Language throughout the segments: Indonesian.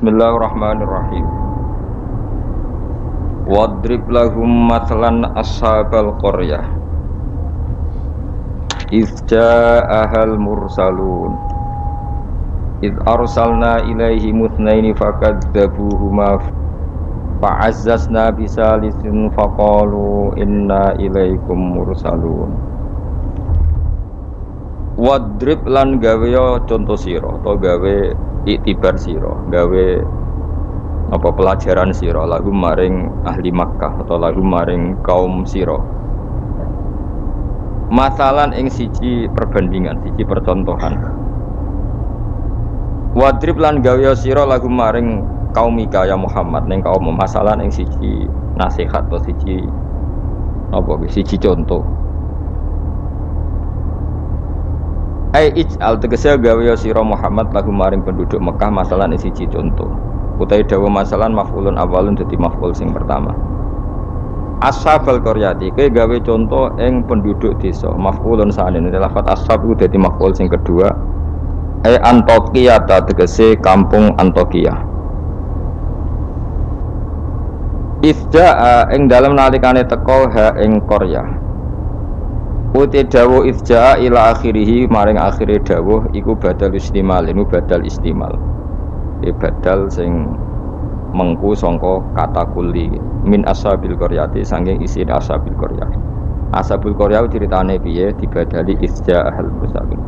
Bismillahirrahmanirrahim. Wadrib lahum mathalan ashabal qaryah idh ja'ahal mursalun idh arsalna ilaihim itsnaini fakadzabuhuma fa'azzazna bisalisin faqalu inna ilaikum mursalun. Wadrib lan gawe contoh sira atau gawe iktibar sira, gawe apa pelajaran sira lagu maring ahli Makkah atau lagu maring kaum sira. Masalan ing siji perbandingan, siji percontohan. Wadrib lan gawe sira lagu maring kaum Ika ya Muhammad ning kaum masalan ing siji nasihat atau siji apa siji contoh. Ij'al tegese gawe sira Muhammad lagu maring penduduk Mekah masalan siji contoh. Utawi dawa masalan maf'ulun awalun dadi maf'ul sing pertama. Ashabal qaryati ke gawe contoh ing penduduk desa. Maf'ulun sanen lafat ashab iku dadi maf'ul sing kedua. Antokia ta tegese kampung Antokia. Ifda'a ing dalem nalikane teko ha ing Qaryah. Uti dawuh ifja'a ila akhirih maring akhire dawuh iku badal istimal, ini badal istimal. Badal sing mengku sangka kata kulli min ashabil qaryati saking isi ashabil qaryah. Ashabul qaryah ceritane piye dibadali ifja'al mursalun.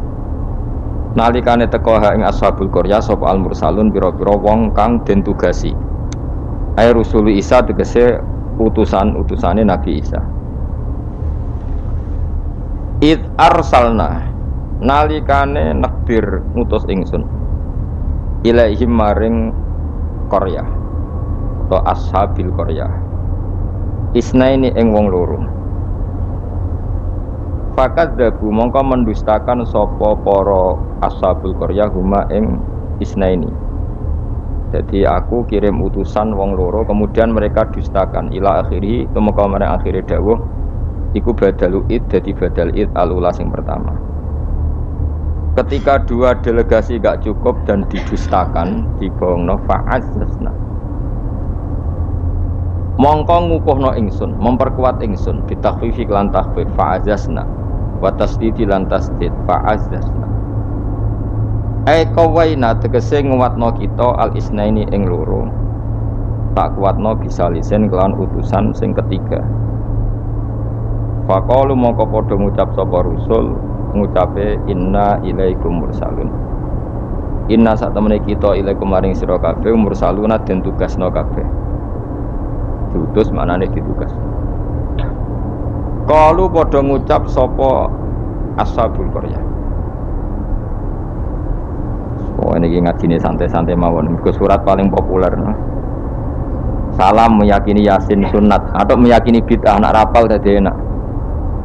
Nalikane teka ha ing ashabul qaryah sapa al mursalun pira-pira wong kang den tugasi. Ai rusul Isa tegese utusan-utusane Nabi Isa. Id arsalna nalikane nakbir ngutus ingsun ilaihim maring Qaryah atau ashabil Qaryah isnaini ing wong loro fakadzabu mongko mendustakan sapa para ashabul Qaryah huma ing isnaini. Jadi aku kirim utusan wong loro kemudian mereka dustakan ila akhiri tumeka maring akhire dawuh iku badalu id jadi badal id al-ula yang pertama. Ketika dua delegasi gak cukup dan didustakan dibohongno fa'azzazna mongko ngukuhno ingsun memperkuat ingsun bitakhfifi lan takhfif fa'azzazna wa tasdidi lan tasdid fa'azzazna qawaina tegese nguatno kita al-isnaini ing loro tak kuatno bisa lisen kelan utusan sing ketiga. Faqalu mongko padha ngucap sapa rusul ngucape inna ilaikum mursalun. Inna sak temene kita ilaikum maring sira kabeh mursaluna den tugasna kabeh. Diutus maknane ditugas. Qalu padha ngucap sapa ashabul qaryah. Oh ini ngajine santai-santai mawon. Iku surat paling populer no? Salam meyakini yasin sunat atau meyakini bid'ah nak rapal dadi enak.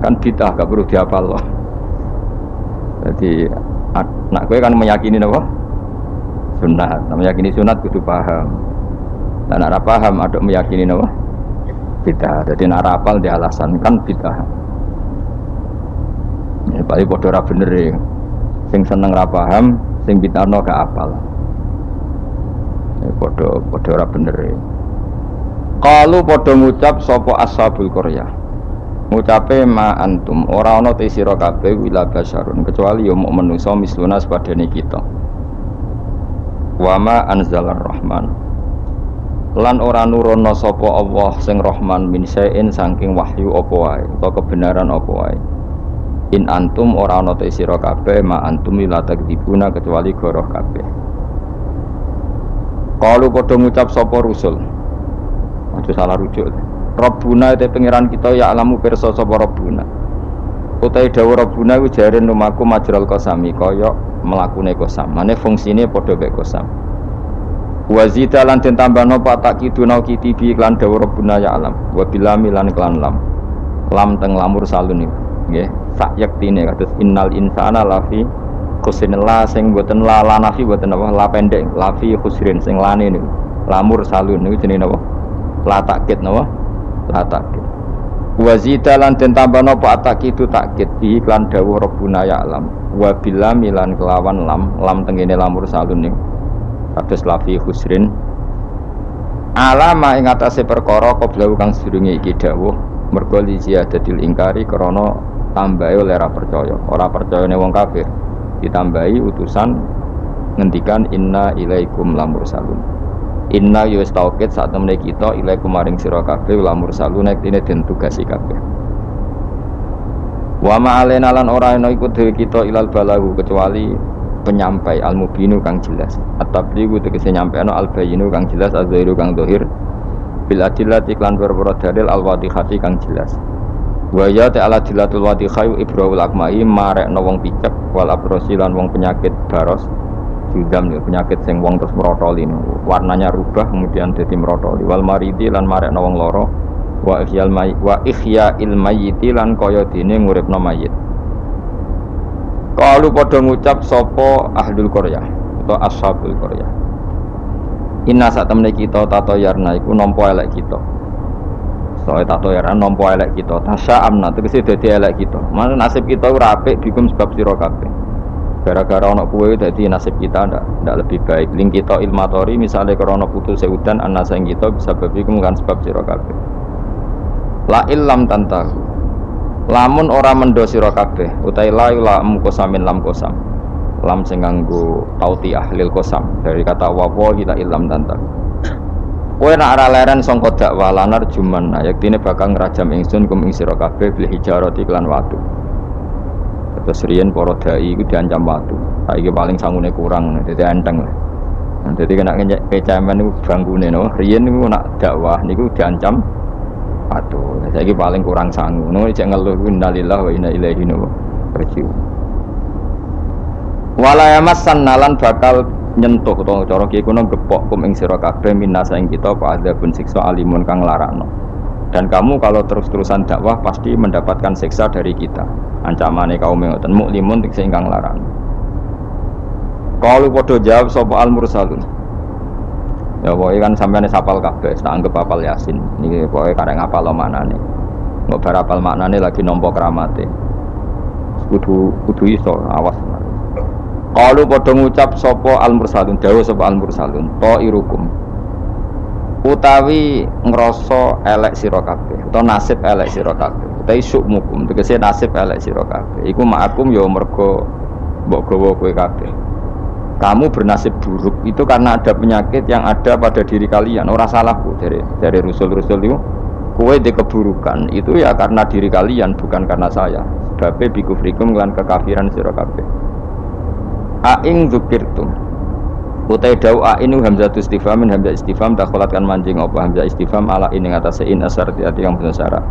Kan bid'ah gak perlu dihafal loh. Jadi nak gue kan meyakini apa? Sunat. Nah, meyakini sunat kudu paham. Dan nak paham ada meyakini apa? Bid'ah. Jadi nak rapal di alasan kan bid'ah. Ya paling padha ora bener ya. Sing seneng ra paham, sing bid'ahno gak apal. Ya padha ora bener ya. Qalu padha ngucap sapa ashabul qaryah. Ngucape ma antum ora ana te sira kabeh wila basyarun kecuali ya muk manusa misluna sepadane kita. Wa ma anzalar rahman lan ora nurono sapa Allah sing Rahman min sain saking wahyu apa wae utawa kebenaran apa wae. In antum ora ana te sira kabeh ma antum la takdzibuna kecuali goroh kabeh. Qalu padha ngucap sapa rusul. Aja salah rujuk. Rabbuna te pangeran kita ya alamu pirsa sapa Rabbuna. Utahe dawuh Rabbuna iku jare numaku majral qasami kaya mlakune qasam. Mane fungsine padha mek qasam. Wa zida lan den tambahno patak kiduna kitibi iklan dawuh Rabbuna ya alam. Wa bilami lan klan lam. Lam teng lamur salun niku. Nggih, sak yektine kados innal insana lafi khusrin la sing boten la nafi boten apa la pendek lafi khusrin sing lane niku. Lamur salun niku jenenge napa? La takkid napa? La takkid. Wa zida lan den tambahno patak itu takkid iklan dawuh Rabbuna ya alam. Wa bilam lan kelawan lam tengene lamur salun niku. kados lafi khusrin alama ing atase perkara qablahu kang sedurunge iki dawuh mergo li ziyadatil ingkari krana tambahe oleh ora percayane wong kafir ditambahi utusan ngendikan inna ilaikum lamursalun inna ya wis taukid sak temene kita ilaikum maring sira kabeh lamursalun nek dene den tugasi kabeh wa ma'alena lan ora ana iku dhewe kita ilal balagu kecuali penyampai al-mubinu kang jelas at-tabligu tegese nyampaino al-bayinu kang jelas az-zahiru kang zahir bil adillati lan perkara dalil al-wadihati kang jelas wa ya ta'ala dilatul wadihai ibrahul akmai marekno wong picek wal abrosi lan wong penyakit baros judam penyakit sing wong terus merotoli warnanya rubah kemudian dadi merotoli wal maridi lan marekno wong loro wa ihya'il mayyiti lan kaya dene nguripno mayit. Kalu padha ngucap sapa ahlul qaryah utawa ashabul qaryah. Inna sak temene kita tatoyarna iku nampa elek kita. Soale tatoyaran nampa elek kita. Tasya'amna tegese dadi elek kita. Mana nasib kita ora apik bikum sebab sira kabeh. Gara-gara ana kowe dadi nasib kita ndak lebih baik. Ling kita ilmatori misale krana putus udan ana sing kita bisa bikum kan sebab sira kabeh. La illam tantahu lamun ora mendo sira kabeh utahe la lam kosamin lam kosam lam sing nganggo tauti ahlil kosam dari kata wa kita illam tantahu kowe nek ora leren sangka dakwah lanar juman yaktine bakal ngrajam ingsun kum ing sira kabeh bil hijarati lan watu terus riyen para dai iku diancam watu saiki paling sangune kurang dadi enteng lah dadi kena kecaman niku bangkune no riyen niku nak dakwah niku diancam aduh, saiki paling kurang sangu. Ngono cek ngeluh innalillahi wa inna ilaihi raji'un. Wala yamassan nalan bakal nyentuh utawa cara ki kuno gepok kum ing sira kabeh minasa ing kita apa adzabun siksa alimun kang larakno. Dan kamu kalau terus-terusan dakwah pasti mendapatkan siksa dari kita. Ancamane kaum ngoten muklimun sing kang larakno. Kalau padha jawab sapa al mursalun. Ya pokoknya kan sampeyan sapal kabeh, tak anggap hafal Yasin. Niki pokoknya karek ngapal maknane. Mbok bar hafal maknane lagi nampa kramate. Kudu iso awas. Qalu padha ngucap sapa al-mursalun, dawuh sapa al-mursalun, ta'irukum. Utawi ngrasa elek sira kabeh, utawa nasib elek sira kabeh. Utawi syukmukum, tegese nasib elek sira kabeh. Iku ma'akum ya mergo mbok gawa kowe kabeh. Kamu bernasib buruk itu karena ada penyakit yang ada pada diri kalian. Ora salahku dari rusul-rusul itu. Kowe di keburukan itu ya karena diri kalian bukan karena saya. Sebab bikufrikum lan kekafiran sira kabeh. Aing dzukirtum. Utai dau ainu hamzatu istifham min hamzah istifham dakhalatkan mancing apa hamzah istifham ala ing atase in asarti yang bener syarat.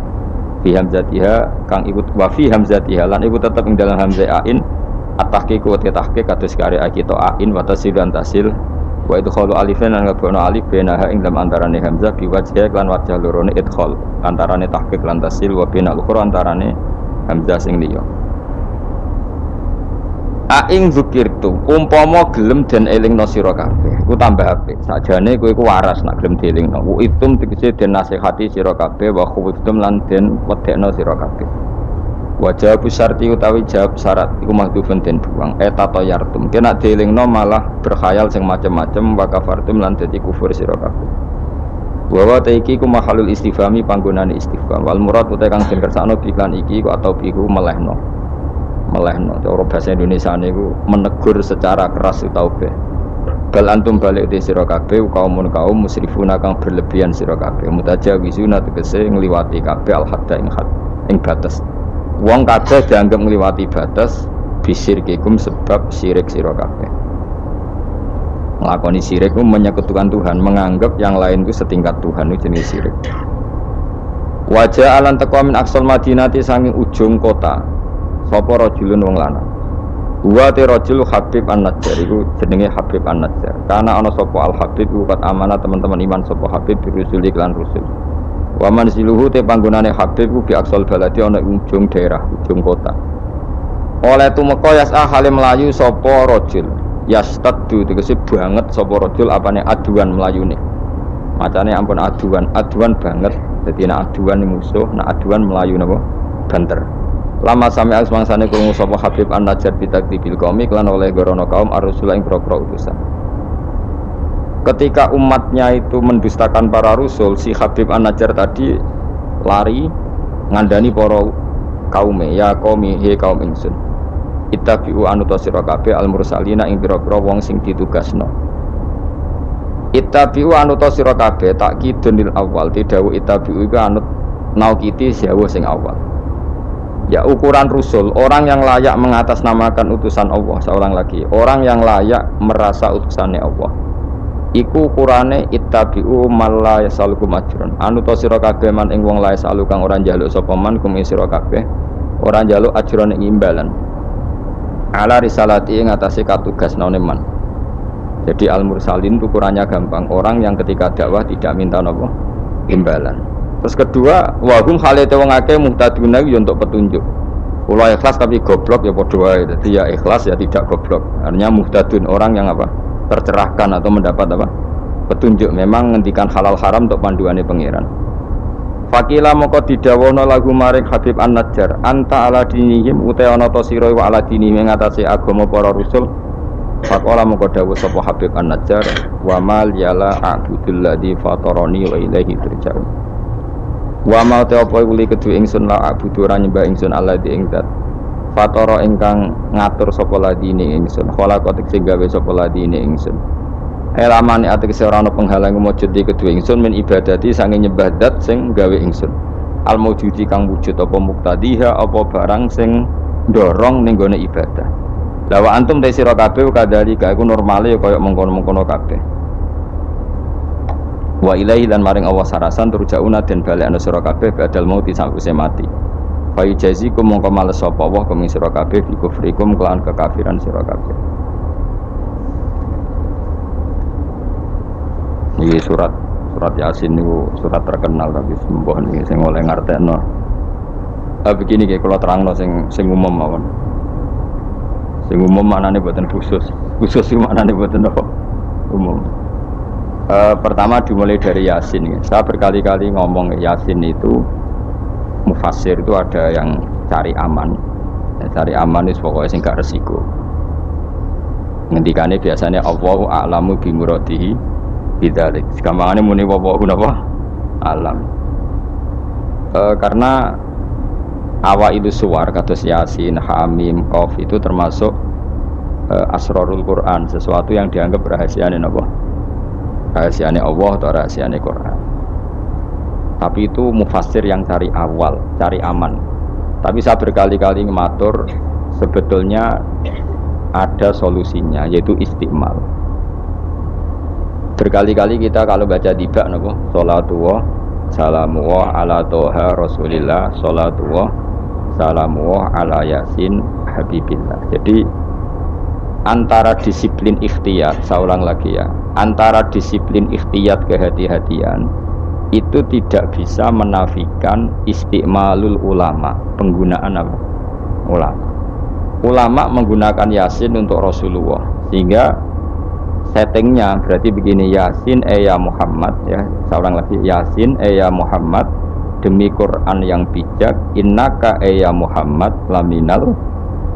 Fi hamzatiha kang ikut wa fi hamzatiha lan iku tetep ing dalam hamzah ain at-tahqiq wa tahqiq kados karya kita ain wa tasil dan tasil wa idkhalu alifan lan ngebono alif benaha ing dalam antarane hamzah bi wajh lan wajh lorone idkhal antarane tahqiq lan tasil wa binal ukhra antarane hamzah sing liya aing zikirtu umpama gelem den elingno sira kabeh ku tambah apik sakjane kowe iku waras nak gelem dielingno wa itum tegese den nasihati sira kabeh wa khuftum lan den wedekno sira kabeh. Wajah syarti utawi jawab syarat iku mahdhufun den buang tatoyartum kena dielingno malah berkhayal sing macem-macem wa kafartum lan dadi kufur sira kabeh. Wa iki ku mahalul istifhami panggonane istifham wal murad utawi kang den kersakno iklan iki ku atau iku melehno cara bahasa Indonesia niku menegur secara keras utaubeh bal antum balik di sira kabeh kaum musrifuna kang berlebihan sira kabeh mutajawizuna tegese ngliwati kabeh al hadda ing batas. Wong kabeh dianggap ngliwati batas bisirkikum sebab syirik sira kabeh. Nglakoni syirik ku menyekutukan Tuhan, menganggap yang lain itu setingkat Tuhan itu jenis syirik. Wajah alan taqwa min aqsal madinati sanging ujung kota. Sapa rajulun wong lanang. Wa te rajul Habib An-Najjar iku jenenge Habib An-Najjar. Karena ana sapa Al-Habib ukat amanah teman-teman iman sapa Habib dirusul iklan rusul. Wa manziluhu te panggonane Habib ku bi aqsal baladi ana ujung daerah, ujung kota. Oleh tumeka yasa hale melayu sapa rajul. Yastaddu tegese banget sapa rajul apane aduan melayune. Macane ampun aduan banget. Dadi nek aduan musuh, nek aduan melayu napa? Banter. Lama sampai asmangsane krungu sapa Habib An-Najjar bitakdibil qaumi lan oleh gorono kaum ar-rasul ing pro-pro utusan. ketika umatnya itu mendustakan para rasul, si Habib An-Najjar tadi lari ngandani para kaume, ya qaumi he kaum ingsun. Ittabi'u anuta sira kabeh al-mursalina ing pira-pira wong sing ditugasno. Ittabi'u anuta sira kabeh takkidun lil awal, tidhawu ittabi'u iku anut naukiti siawu sing awal. Ya ukuran rasul, orang yang layak mengatasnamakan utusan Allah, seorang lagi, orang yang layak merasa utusannya Allah. Iku ukurane ittabi'u man la yasalukum ajrun. Anuta sira kabeh man ing wong la yasalu kang ora njaluk sapa man kum sira kabeh, ora njaluk ajrun ing imbalan. Ala risalati ing atase katugasnane man. Jadi al-mursalin itu ukurannya gampang, orang yang ketika dakwah tidak minta napa imbalan. Terus kedua, wahum halate wong akeh muhtaduna yo untuk petunjuk. Kula ikhlas tapi goblok ya padha wae. Dadi ya ikhlas ya tidak goblok. Artinya muhtadun orang yang apa? Tercerahkan atau mendapat apa? Petunjuk. Memang ngendikan halal haram untuk panduane pangeran. Fakila moko didawono lagu maring Habib An-Najjar, anta ala dinihim uta ana ta sira wa ala dinihim ngatasi agama para rasul. Faqala moko dawuh sapa Habib An-Najjar, wa mal yala a'budul ladzi fatarani wa ilaihi turja'un. Wa ma ta apa kuli kedue ingsun la a'budu ora nyembah ingsun alladzi ing zat fatara ingkang ngatur sapa ladine ingsun khalaqat sing gawe sapa ladine ingsun. Elamane ategese ora ana penghalang mujud iki kedue ingsun min ibadati sange nyembah zat sing gawe ingsun. Al mawjudi kang wujud apa muktadiha apa barang sing ndorong ning gone ibadah. La wa antum te sira kabeh kadhalika iku normale kaya mengkono-mengkono kabeh. Wa ilaihi lan maring Allah sarasan turjauna den balekna sira kabeh badal mauti sawise mati. Fa yajazikum mongko males sapa Allah kum sira kabeh fi kufrikum kelawan kekafiran sira kabeh. Ini surat Yasin niku surat terkenal tapi sembuh niki sing oleh ngartekno. Begini nggih kula terangno sing umum mawon. Sing umum maknane boten khusus. Khusus iki maknane boten apa? Umum. Pertama dimulai dari Yasin. Saya berkali-kali ngomong Yasin itu mufassir itu ada yang cari aman. Cari aman itu pokoknya sing gak resiko. Ngendikane biasanya Allahu a'lamu bi muradihi bidzalik. Gampangane muni wallahu napa alam. Karena awal itu suwar kados Yasin, Hamim, Qaf itu termasuk asrarul Quran, sesuatu yang dianggap rahasiane napa? Rahasiane Allah atau rahasiane Quran. Tapi itu mufassir yang cari awal, cari aman. Tapi saya berkali-kali ngematur sebetulnya ada solusinya, yaitu istiqmal. Berkali-kali kita kalau baca tiba napa? Salatullah salamullah ala toha rasulillah salatullah salamullah ala yasin habibillah. Jadi antara disiplin ikhtiyat, saya ulang lagi ya, antara disiplin ikhtiyat kehati-hatian itu tidak bisa menafikan istiqmalul ulama, penggunaan apa? Ulama menggunakan yasin untuk Rasulullah, sehingga settingnya berarti begini, yasin ya Muhammad ya, seorang lagi yasin ya Muhammad demi Quran yang bijak, innaka ya Muhammad laminal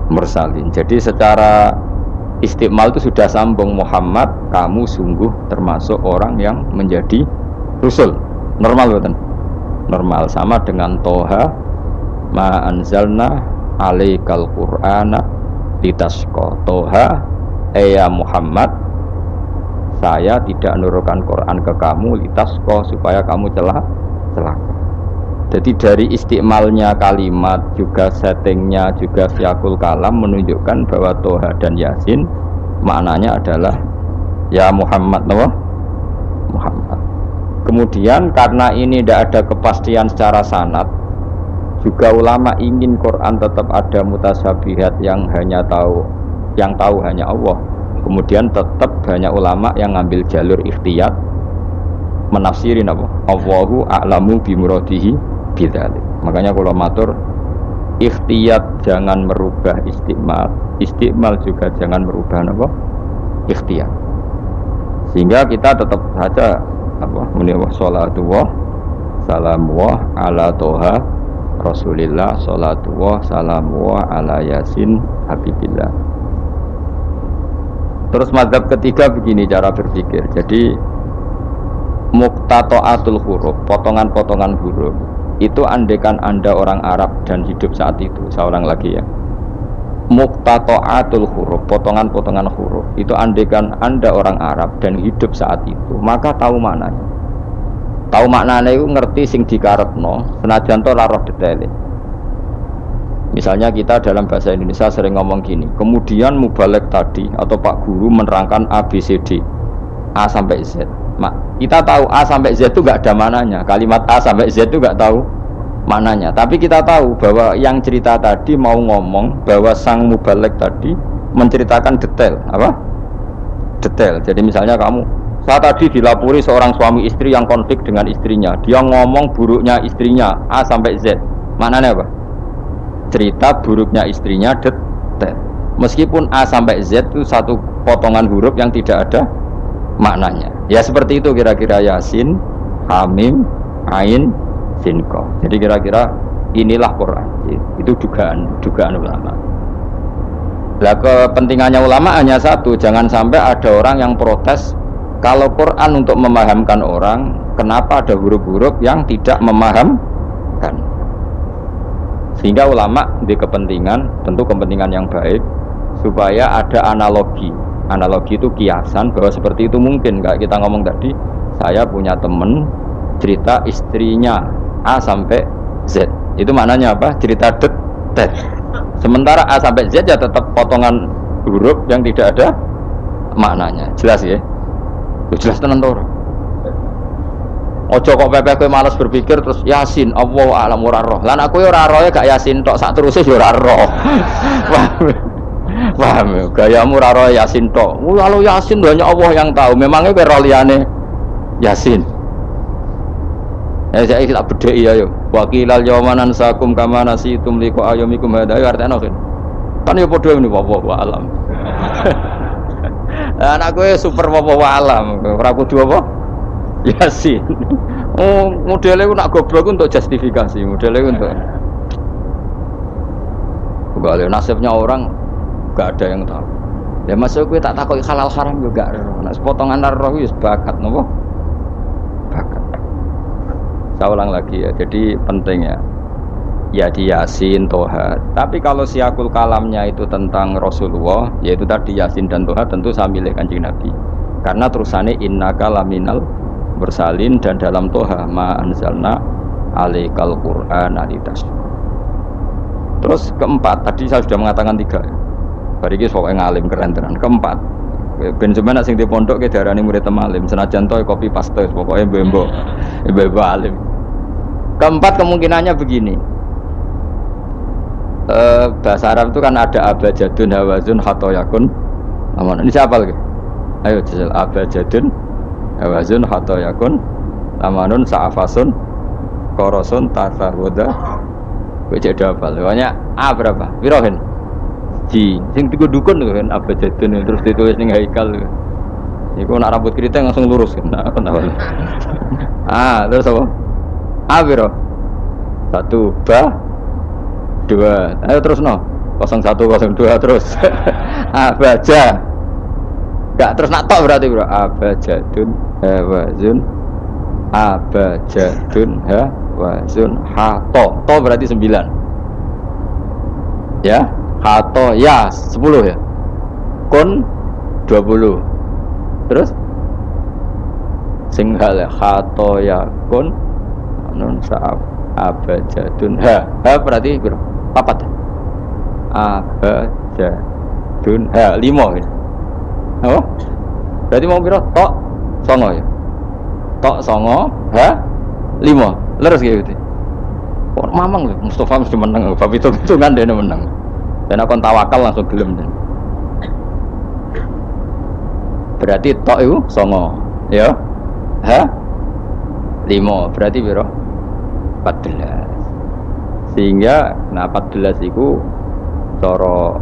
mursalin. Jadi secara istiqmal itu sudah sambung, Muhammad kamu sungguh termasuk orang yang menjadi rasul. Normal betul? Normal, sama dengan Toha ma anzalna alaikal qur'ana litasqa. Toha ya Muhammad, saya tidak menurunkan Quran ke kamu litasqa supaya kamu celaka. Jadi dari istiqmalnya kalimat juga settingnya juga siakul kalam menunjukkan bahwa Toha dan Yasin maknanya adalah ya Muhammad, Muhammad. Kemudian karena ini tidak ada kepastian secara sanad, juga ulama ingin Quran tetap ada mutasyabihat yang tahu hanya Allah. Kemudian tetap banyak ulama yang ngambil jalur ikhtiyat menafsirin apa? Allahu a'lamu bi muradihi bidzalik. Makanya kalau matur ikhtiyat jangan merubah istiqmal, istiqmal juga jangan merubah apa? Ikhtiyat. Sehingga kita tetap saja apa? Muni salatullah salamullah ala toha rasulillah salatullah salamullah ala yasin habibillah. Terus mazhab ketiga begini cara berpikir. Jadi muqtata'atul huruf, potongan-potongan huruf itu andekan Anda orang Arab dan hidup saat itu, seorang lagi ya. Muqtata'atul huruf, potongan-potongan huruf itu andekan Anda orang Arab dan hidup saat itu, maka tahu maknanya. Tahu maknanya itu ngerti sing dikarepno, senajan to ora roh detaile. Misalnya kita dalam bahasa Indonesia sering ngomong gini, kemudian mubalek tadi atau Pak Guru menerangkan A, B, C, D A sampai Z. Kita tahu A sampai Z itu gak ada mananya. Kalimat A sampai Z itu gak tahu mananya. Tapi kita tahu bahwa yang cerita tadi mau ngomong bahwa sang mubalek tadi menceritakan detail. Apa? Detail. Jadi misalnya saya tadi dilapori seorang suami istri yang konflik dengan istrinya. Dia ngomong buruknya istrinya A sampai Z. Maknanya apa? Cerita buruknya istrinya detail. Meskipun A sampai Z itu satu potongan huruf yang tidak ada maknanya. Ya seperti itu kira-kira Yasin, Hamim, Ain, Sin, Qaf. Jadi kira-kira inilah Quran. Itu dugaan ulama. Lah kepentingannya ulama hanya satu, jangan sampai ada orang yang protes kalau Quran untuk memahamkan orang, kenapa ada huruf-huruf yang tidak memahamkan? Sehingga ulama di kepentingan, tentu kepentingan yang baik, supaya ada analogi. Analogi itu kiasan bahwa seperti itu mungkin. Kayak kita ngomong tadi, saya punya temen cerita istrinya A sampai Z. Itu maknanya apa? Cerita detail. Sementara A sampai Z ya tetap potongan huruf yang tidak ada maknanya. Jelas ya? Jelas tenan to. Ojo kok pepe kowe malas berpikir terus Yasin Allahu a'lam ora roh. Lan aku ya ora roh gak Yasin tok sak teruse ya ora roh. Paham ya? Gayamu ora roh Yasin tok. Kalau Yasin hanya Allah yang tahu. Memangnya kowe roh liyane Yasin. Ya saya tak bedheki ya yo. Wa qilal yawma nansakum kama nasitum liqa ayyamikum hadha ya artine kan ya padha ngene wa alam. Anak kowe super wa alam. Ora kudu apa? Yasin. Oh, modelnya nak goblok untuk justifikasi, modelnya untuk. Kalau nasibnya orang, gak ada yang tahu. Ya masuk gue tak takut halal haram juga. Nak potongan roh itu bakat, nopo? Bakat. Saya ulang lagi ya. Jadi penting ya. Ya di Yasin, Toha. Tapi kalau siakul kalamnya itu tentang Rasulullah, yaitu tadi Yasin dan Toha, tentu saya milih Kanjeng Nabi. Karena terusannya innaka laminal bersalin dan dalam Toha ma anzalna alaikal Qur'ana litashqa. Terus keempat, tadi saya sudah mengatakan 3 ya. Bari iki sok ngalim keren tenan. Keempat, ben sampeyan sing di pondok ke darani murid temalim senajan to kopi paste pokoke mbembo alim. Keempat kemungkinannya begini. Bahasa Arab itu kan ada abajadun hawazun khatoyakun. Ini siapa lagi? Ayo jajal abajadun hawazun khatoyakun lamanun sa'afasun korosun tatarwoda wajah dapal banyak A berapa? Wirohin Ji sing dukun kan abajadun terus ditulis ning haikal itu nak rambut keriting langsung lurus kan terus apa? A wiro 1 ba 2 ayo terus no 01 02 terus abaja gak terus nak tok berarti bro abajadun hawazun abajadun hawazun hato to berarti 9 ya hato ya 10 ya kun 20 terus sing hal hato ya kun nun sa'ab abajadun berarti bro papat abajadun 5 gitu. Oh, berarti mau kira tok songo ya? Tok songo, 5, leres gitu. Kok mamang loh, Mustafa mesti menang, bab itu kan dia menang. Dan aku tawakal langsung gelem dan. Berarti tok itu songo, ya? 5, berarti biro 14. Sehingga, 14 itu coro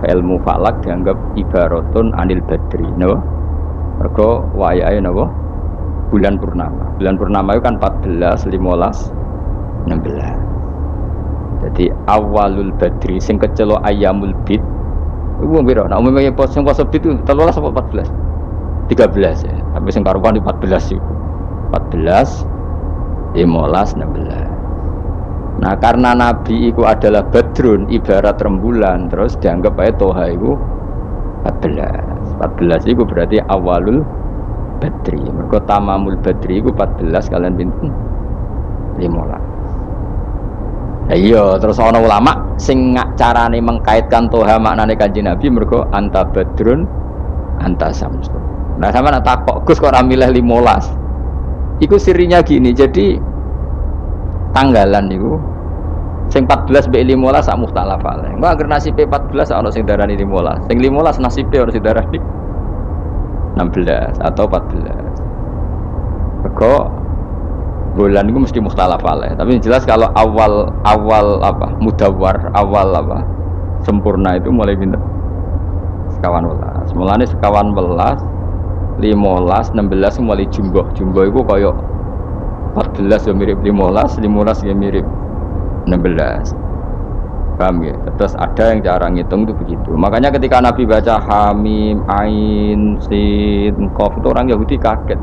ilmu falak dianggap ibaratun anil badri, no? Mergo wayahe napa? Bulan purnama. Bulan purnama itu kan 14, 15, 16. Jadi awalul badri sing kecelo ayamul bid Iku piro? Nah umumnya pos yang pos itu 13 apa 14? 13 ya. Tapi sing karuan di 14 itu. 14 15 16. Nah karena Nabi itu adalah badrun ibarat rembulan terus dianggap aja toha itu 14 itu berarti awalul badri mereka tamamul badri itu 14 kalian pinten 15. Iya terus ana ulama sing carane mengkaitkan toha maknane kanjeng Nabi mereka anta badrun anta samsun. Nah sama nak takok Gus kok ora milih 15 iku sirinya gini jadi tanggalan itu sing 14 mbek 15 sak mukhtalaf ale. Engko anggere nasibe 14 ana sing darani 15. Sing 15 nasibe ana sing darani 16 atau 14. Kok bulan itu mesti mukhtalaf ale. Tapi jelas kalau awal apa? Mudawwar, awal apa? Sempurna itu mulai pinter. Sekawan welas. Mulane sekawan welas, 15, 16 mulai jumbo. Jumbo itu kaya 14 ya mirip 15 ya mirip 16. Paham ya? Terus ada yang cara ngitung itu begitu. Makanya ketika Nabi baca Hamim, Ain, Sin, Qaf itu orang Yahudi kaget.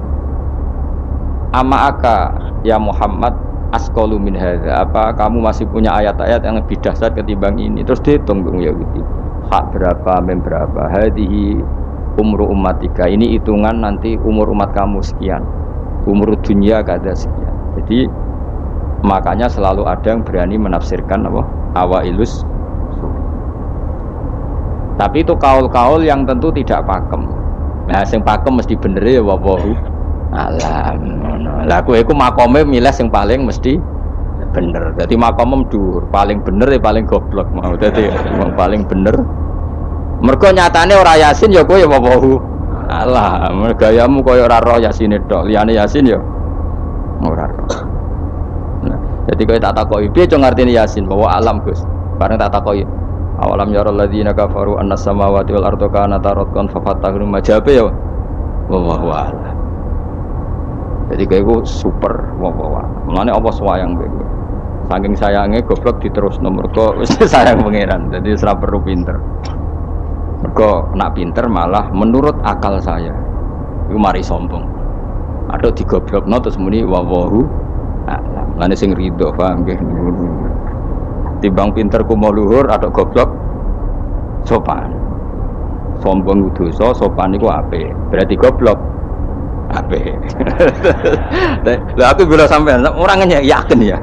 Ama'aka ya Muhammad asqalu min hadza. Apa kamu masih punya ayat-ayat yang lebih dahsyat ketimbang ini? Terus dihitung Yahudi. Hak berapa, mem berapa? Hadhihi umru ummatika. Ini hitungan nanti umur umat kamu sekian. Umur dunia kada sekian. Jadi makanya selalu ada yang berani menafsirkan apa awailus. Tapi itu kaul-kaul yang tentu tidak pakem. Nah, sing pakem mesti bener ya wallahu alam. Lah kowe iku makome milih sing paling mesti bener. Dadi makome dhuwur, paling bener ya paling goblok mau. Dadi wong paling bener. Mergo nyatane ora yasin ya kowe ya wallahu alam. Gayamu koyo ora roh yasine tok, liyane yasin ya ora roh. Jadi kalau tak takoki, piye cung artine Yasin bahwa alam Gus. Bareng tak takoki. Awalam yarul ladzina kafaru annas samawati wal ardu kanata ratqan fafatahum majabe ya. Wallahu a'lam. Jadi kayak gue super wallahu a'lam. Mulane apa swayang kowe. Saking sayange goblok diterusno mergo wis sayang pangeran. Jadi ora perlu pinter. Mergo nak pinter malah menurut akal saya. Iku mari sombong. Ada digoblokno terus muni wallahu a'lam. Lane sing ridho paham nggih. Timbang pinter ku mau luhur atau goblok sopan. Sombong dosa, sopan iku apik. Berarti goblok apik. Lah aku bila sampean orangnya yakin ya.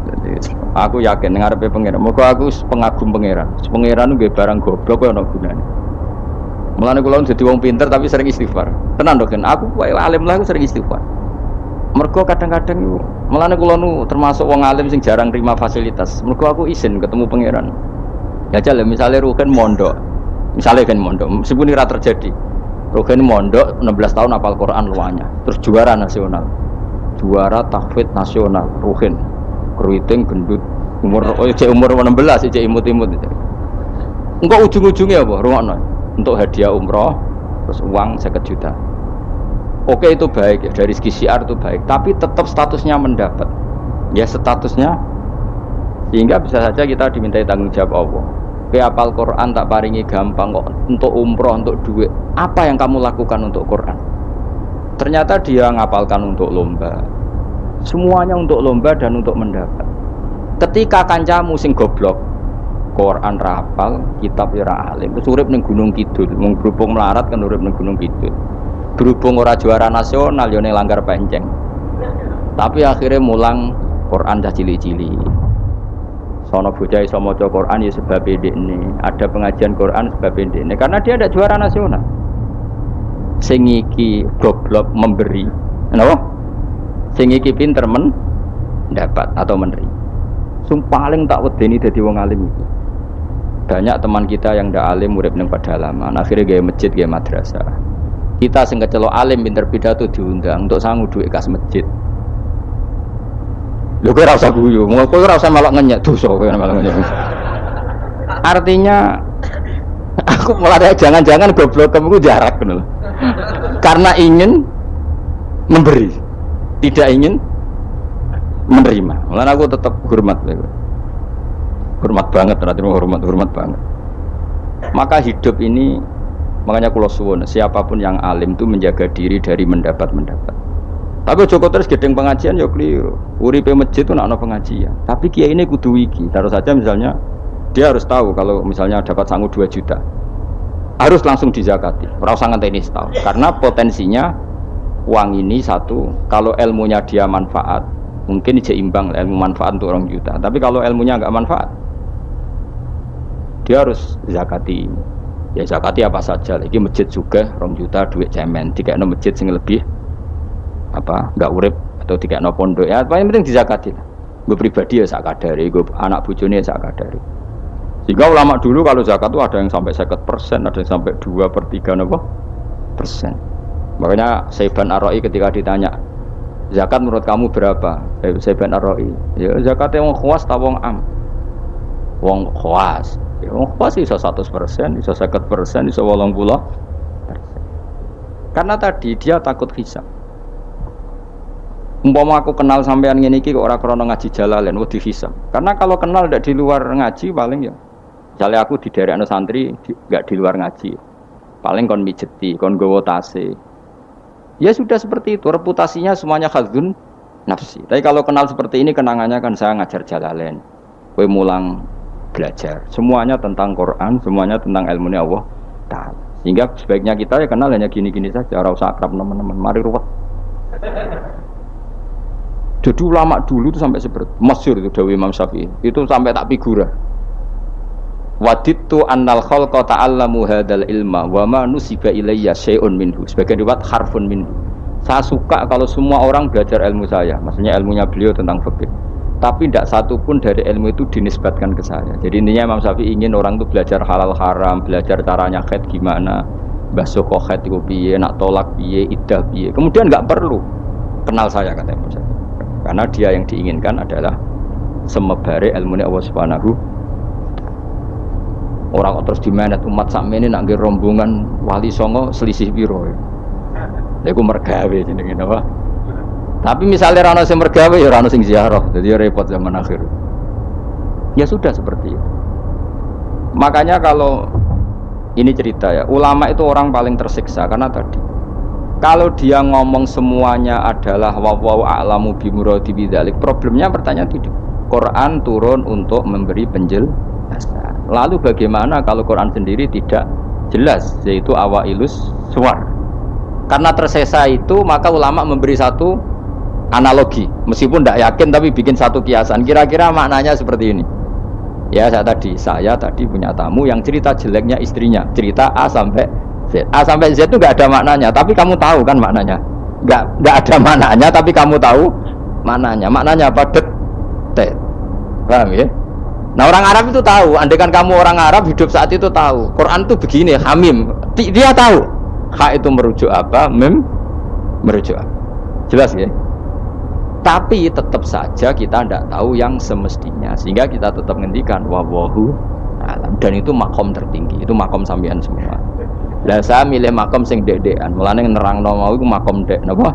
Jadi aku yakin ngarepe pangeran. Muga aku pengagum pangeran. Pangeran nggih barang goblok kok ana gunane. Mulane kula dadi wong pinter tapi sering istighfar. Tenan to kan aku wae alim lah aku sering istighfar. Mergo kadang-kadang itu melane kula nu termasuk wong alim sing jarang terima fasilitas. Mergo aku izin ketemu pangeran. Ya jale misale Rugen mondok. Misale kan mondok, meskipun ora terjadi. Rugen mondok 16 tahun hafal Quran luanya. Terus juara nasional. Juara tahfidz nasional Rugen. Keriting gendut umur umur 16 cek imut-imut itu. Engko ujung-ujungnya apa? Rungokno. Untuk hadiah umroh terus uang 50 juta. Oke itu baik ya, dari segi syiar itu baik, tapi tetap statusnya mendapat. Ya statusnya sehingga bisa saja kita dimintai tanggung jawab Allah. Oke hafal Quran tak paringi gampang kok untuk umroh, untuk duit. Apa yang kamu lakukan untuk Quran? Ternyata dia ngapalkan untuk lomba. Semuanya untuk lomba dan untuk mendapat. Ketika kancamu sing goblok Quran rapal, kitab ora alim, terus urip ning Gunung Kidul, wong berhubung melarat kan urip ning Gunung Kidul. Berhubung ora juara nasional yo ning Langgar Penceng. Tapi akhirnya mulang Quran dah cili-cili. Sono bocah iso maca Quran ya sebab ndekne. Ada pengajian Quran sebab ndekne karena dia ada juara nasional. Sing iki goblok memberi. Napa? Sing iki pinter mendapat atau menerima. Sing paling tak wedeni dadi wong alim iki. Banyak teman kita yang ndak alim urip ning pedalaman, akhirnya gawe masjid, gawe madrasah. Kita sing kecelok alim pinter pidato diundang untuk sangu duit kas masjid. Lho kowe ora usah guyu, kowe ora usah melok ngenyek dosa kowe melok ngenyek. Artinya aku mulai jangan-jangan goblok kamu jarak ngono. Karena ingin memberi, tidak ingin menerima. Mulane aku tetap hormat kowe. Hormat banget, berarti hormat banget. Maka hidup ini, makanya kula suwun, siapapun yang alim itu menjaga diri dari mendapat. Tapi Joko terus gedeng pengajian ya keliru. Uripe masjid itu nak pengajian. Tapi kiai ini kudu wiki. Taruh saja misalnya dia harus tahu kalau misalnya dapat sangu 2 juta. Harus langsung dizakati. Ora usah ngenteni setahun. Karena potensinya uang ini satu, kalau ilmunya dia manfaat, mungkin seimbang ilmu manfaat untuk orang juta. Tapi kalau ilmunya enggak manfaat, dia harus zakati. Ya zakati apa saja. Lagi masjid juga 2 juta duit cemen. Dikekno masjid sing lebih enggak urip atau dikekno pondok ya paling penting dizakati lah. Gue pribadi ya sak kadare, gue anak bojone ya sak kadare. Sehingga ulama dulu kalau zakat itu ada yang sampai 50%, ada yang sampai 2/3 persen. Makanya Saiban Ar-Ra'i ketika ditanya zakat menurut kamu berapa? Saiban Ar-Ra'i, ya zakatnya wong khawas ta wong am? Wong khawas. Ya wong khawas iso 100%, iso 50%, iso 80%. Karena tadi dia takut hisab. Umpama aku kenal sampean ngene iki kok ora krana ngaji Jalalain wedi hisab. Karena kalau kenal ndak di luar ngaji paling ya. Misalnya aku di daerah santri enggak di luar ngaji. Paling kon mijeti, kon gowo tase. Ya sudah seperti itu, reputasinya semuanya khadzun nafsi. Tapi kalau kenal seperti ini kenangannya kan saya ngajar Jalalain. Kowe mulang belajar. Semuanya tentang Quran, semuanya tentang ilmu Allah Ta'ala. Sehingga sebaiknya kita ya kenal hanya gini-gini saja, ora usah akrab teman-teman. Mari ruwet. Jadi ulama dulu itu sampai seperti masyhur itu dawuh Imam Syafi'i. Itu sampai tak figura. Wadittu annal khalqa ta'allamu hadzal ilma wa ma nusiba ilayya syai'un minhu. Sebagian riwayat harfun minhu. Saya suka kalau semua orang belajar ilmu saya. Maksudnya ilmunya beliau tentang fikih. Tapi tidak satu pun dari ilmu itu dinisbatkan ke saya. Jadi intinya Imam Syafi'i ingin orang itu belajar halal haram, belajar caranya haid gimana, basuh kok haid itu piye, nak tolak piye, iddah piye. Kemudian enggak perlu kenal saya kata Imam Syafi'i. Karena dia yang diinginkan adalah semebare ilmu Allah Subhanahu. Orang terus dimenet umat sakmene nak nggih rombongan wali songo selisih piro. Lha iku mergawe jenenge napa? Tapi misalnya ra ono sing mergawe ya ora ono sing ziarah. Jadi repot zaman akhir. Ya sudah seperti itu. Makanya kalau ini cerita ya, ulama itu orang paling tersiksa karena tadi kalau dia ngomong semuanya adalah wallahu a'lamu bimuradi bidzalik, problemnya pertanyaan tidak. Quran turun untuk memberi penjelasan. Lalu bagaimana kalau Quran sendiri tidak jelas, yaitu awailus suwar. Karena tersesa itu maka ulama memberi satu analogi, meskipun tidak yakin tapi bikin satu kiasan. Kira-kira maknanya seperti ini. Ya saya tadi punya tamu yang cerita jeleknya istrinya, cerita A sampai Z. A sampai Z itu nggak ada maknanya, tapi kamu tahu kan maknanya. Nggak ada maknanya, tapi kamu tahu maknanya. Maknanya apa? Detail. Paham ya? Nah orang Arab itu tahu. Andaikan kamu orang Arab hidup saat itu tahu. Quran itu begini, hamim. Dia tahu. Ha itu merujuk apa? Mim merujuk apa? Jelas ya? Tapi tetap saja kita tidak tahu yang semestinya. Sehingga kita tetap ngendikan wallahu alam. Dan itu makom tertinggi. Itu makom sampean semua. Lah saya milih makom sing dek-dekan. Mulane nerangno mau iku makom dek napa?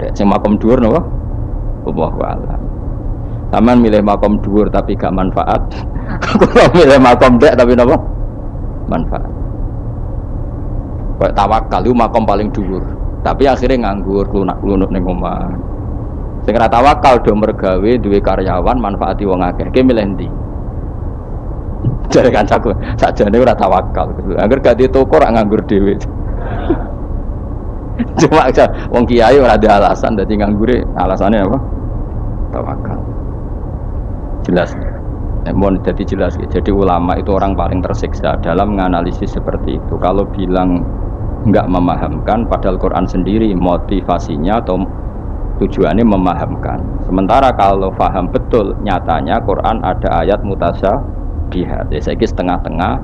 Dek sing makom dhuwur napa? Wallahu a'lam. Taman milih makom dhuwur tapi gak manfaat. Kalau milih makom dek tapi napa? Manfaat. Kayak tawakal itu makom paling dhuwur. Tapi akhirnya nganggur, lunak-lunuk ning omah. Sing ora tawakal do mergawe duwe karyawan manfaati wong akeh. Ki milih ndi? Jare kancaku, sakjane ora tawakal. Angger gak di toko ora nganggur dhewe. Cuma wong kiai ora ada alasan dadi nganggure, alasane apa? Tawakal. Jelas. Mohon jadi jelas. Jadi ulama itu orang paling tersiksa dalam menganalisis seperti itu. Kalau bilang enggak memahamkan, padahal Quran sendiri motivasinya atau tujuannya memahamkan. Sementara kalau paham betul, nyatanya Quran ada ayat mutasyabihat. Ya saya setengah-tengah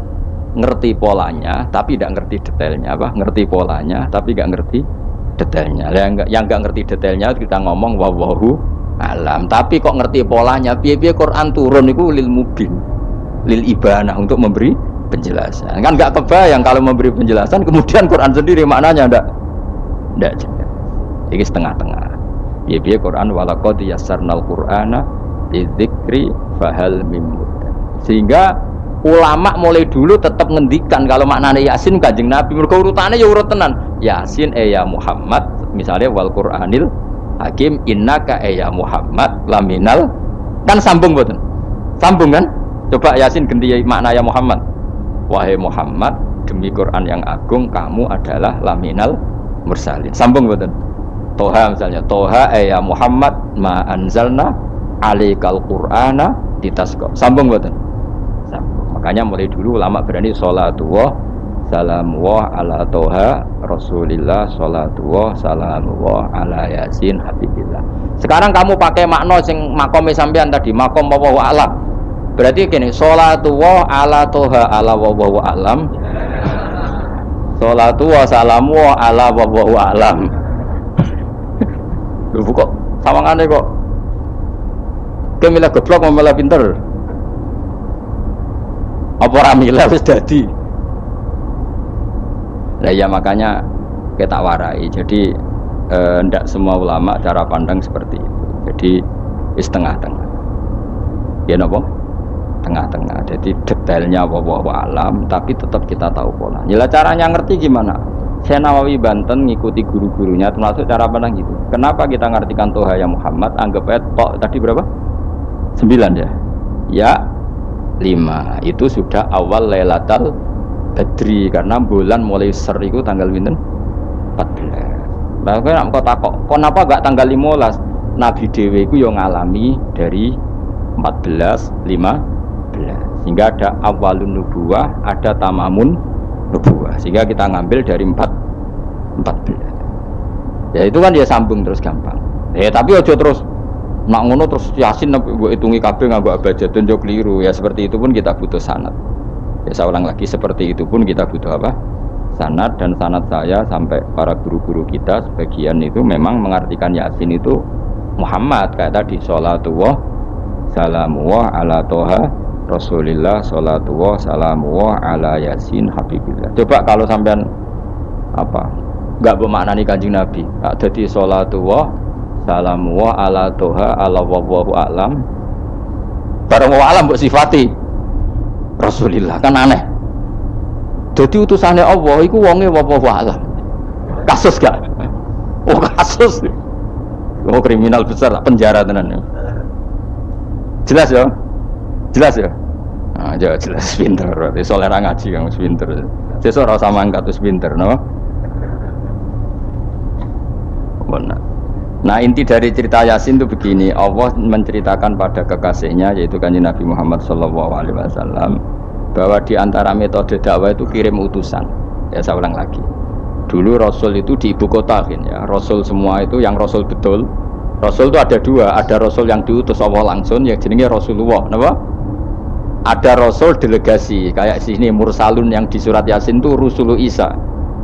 ngerti polanya, tapi tidak ngerti detailnya. Ngerti polanya, tapi tidak ngerti detailnya. Yang nggak ngerti detailnya kita ngomong wallahu alam. Tapi kok ngerti polanya? Piye-piye Quran turun itu lil mubin, lil ibanah untuk memberi penjelasan. Kan nggak kebayang kalau memberi penjelasan, kemudian Quran sendiri maknanya ndak jelas. Ini setengah-tengah. Piye-piye Quran walaqad yassarnal Qur'ana lidzikri fahal mim muddakir. Sehingga ulama mulai dulu tetap ngendikan kalau maknanya Yasin Kanjeng Nabi. Mergo urutane ya urut tenan. Yasin ya Muhammad, misalnya wal Qur'anil Hakim innaka ya Muhammad laminal, kan sambung mboten? Sambung kan? Coba Yasin ganti makna ya Muhammad. Wahai Muhammad, demi Quran yang agung kamu adalah laminal mursalin. Sambung mboten? Toha misalnya, Toha ya Muhammad ma anzalna alaikal Qur'ana ditasqa. Sambung mboten? Sambung. Makanya mulai dulu ulama berani sholatullah salamullah ala Toha Rasulillah sholatullah salamullah ala Yasin Habibillah. Sekarang kamu pakai makna sing makome sampean tadi, makom wallahu a'lam. Berarti gini, sholatullah ala Toha ala wallahu a'lam. Sholatullah salamullah ala wallahu a'lam. Lho kok sawangane kok kemilah goblok malah pinter. Apa ora milah wis dadi. Nah ya makanya kita warai. Jadi ndak semua ulama cara pandang seperti itu. Jadi setengah-tengah. Ya napa? Tengah-tengah. Jadi detailnya wallahu alam tapi tetap kita tahu pola. Ya caranya ngerti gimana? Saya Nawawi Banten ngikuti guru-gurunya termasuk cara pandang gitu. Kenapa kita ngartikan Toha ya Muhammad? Anggap aja tok tadi berapa? 9 ya. Ya 5. Itu sudah awal Lailatul Badri karena bulan mulai ser itu tanggal pinten? 14. Lah kowe nek kok takok, kenapa enggak tanggal 15? Nabi dhewe iku yo ngalami dari 14 15. Sehingga ada awalun nubuwah, ada tamamun nubuwah. Sehingga kita ngambil dari 14. Ya itu kan dia sambung terus gampang. Tapi ojo terus nak ngono terus Yasin mbok hitungi kabeh nganggo abjad tunjuk keliru. Ya seperti itu pun kita butuh sanad. Ya saya ulang lagi, seperti itu pun kita butuh apa? Sanad. Dan sanad saya sampai para guru-guru kita sebagian itu memang mengartikan Yasin itu Muhammad kayak tadi sholatullah salamullah ala Toha Rasulillah sholatullah salamullah ala Yasin Habibillah. Coba kalau sampean apa enggak bermaknani Kanjeng Nabi, tak jadi sholatullah salamullah ala Toha ala wallahu a'lam bareng wa alam mbok sifati Rasulillah, kan aneh. Jadi utusannya Allah iku wonge wallahu a'lam. Kasus gak? Oh kasus. Oh kriminal besar, penjara tenan. Jelas ya? Jelas ya? Nah, jelas pinter. Berarti soleh ra ngaji kang pinter. Sesuk ora sama angkat wis pinter, no? Benar. Nah inti dari cerita Yasin itu begini, Allah menceritakan pada kekasihnya yaitu Kanjeng Nabi Muhammad SAW bahwa di antara metode dakwah itu kirim utusan. Ya saya ulang lagi. Dulu Rasul itu di ibu kota kan ya. Rasul semua itu yang Rasul betul. Rasul itu ada dua, ada Rasul yang diutus Allah langsung yang jenenge Rasulullah, kenapa? Ada Rasul delegasi kayak sini Mursalun yang di surat Yasin itu Rusulu Isa.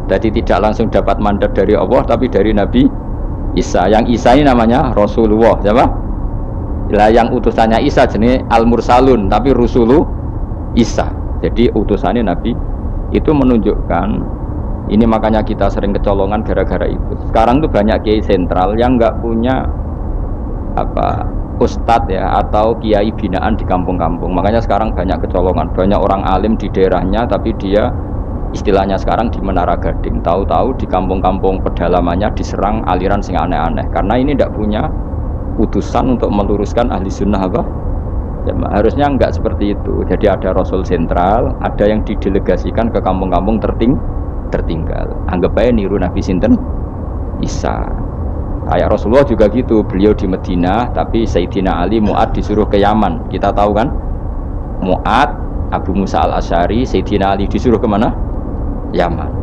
Jadi tidak langsung dapat mandat dari Allah tapi dari Nabi Isa. Yang Isa ini namanya Rasulullah, siapa? Lah yang utusannya Isa jenis Al-Mursalun tapi Rusulu Isa. Jadi utusannya Nabi itu menunjukkan ini, makanya kita sering kecolongan gara-gara itu. Sekarang tuh banyak kiai sentral yang nggak punya apa ustadz ya atau kiai binaan di kampung-kampung. Makanya sekarang banyak kecolongan, banyak orang alim di daerahnya tapi dia istilahnya sekarang di Menara Gading, tahu-tahu di kampung-kampung pedalamannya diserang aliran sing aneh-aneh karena ini tidak punya utusan untuk meluruskan ahli sunnah apa ya, harusnya enggak seperti itu. Jadi ada Rasul sentral, ada yang didelegasikan ke kampung-kampung tertinggal. Anggap aja niru Nabi sinten Isa. Kayak Rasulullah juga gitu, beliau di Madinah tapi Sayyidina Ali Mu'ad disuruh ke Yaman. Kita tahu kan, Mu'ad, Abu Musa al-Asy'ari, Sayyidina Ali disuruh kemana? Yaman.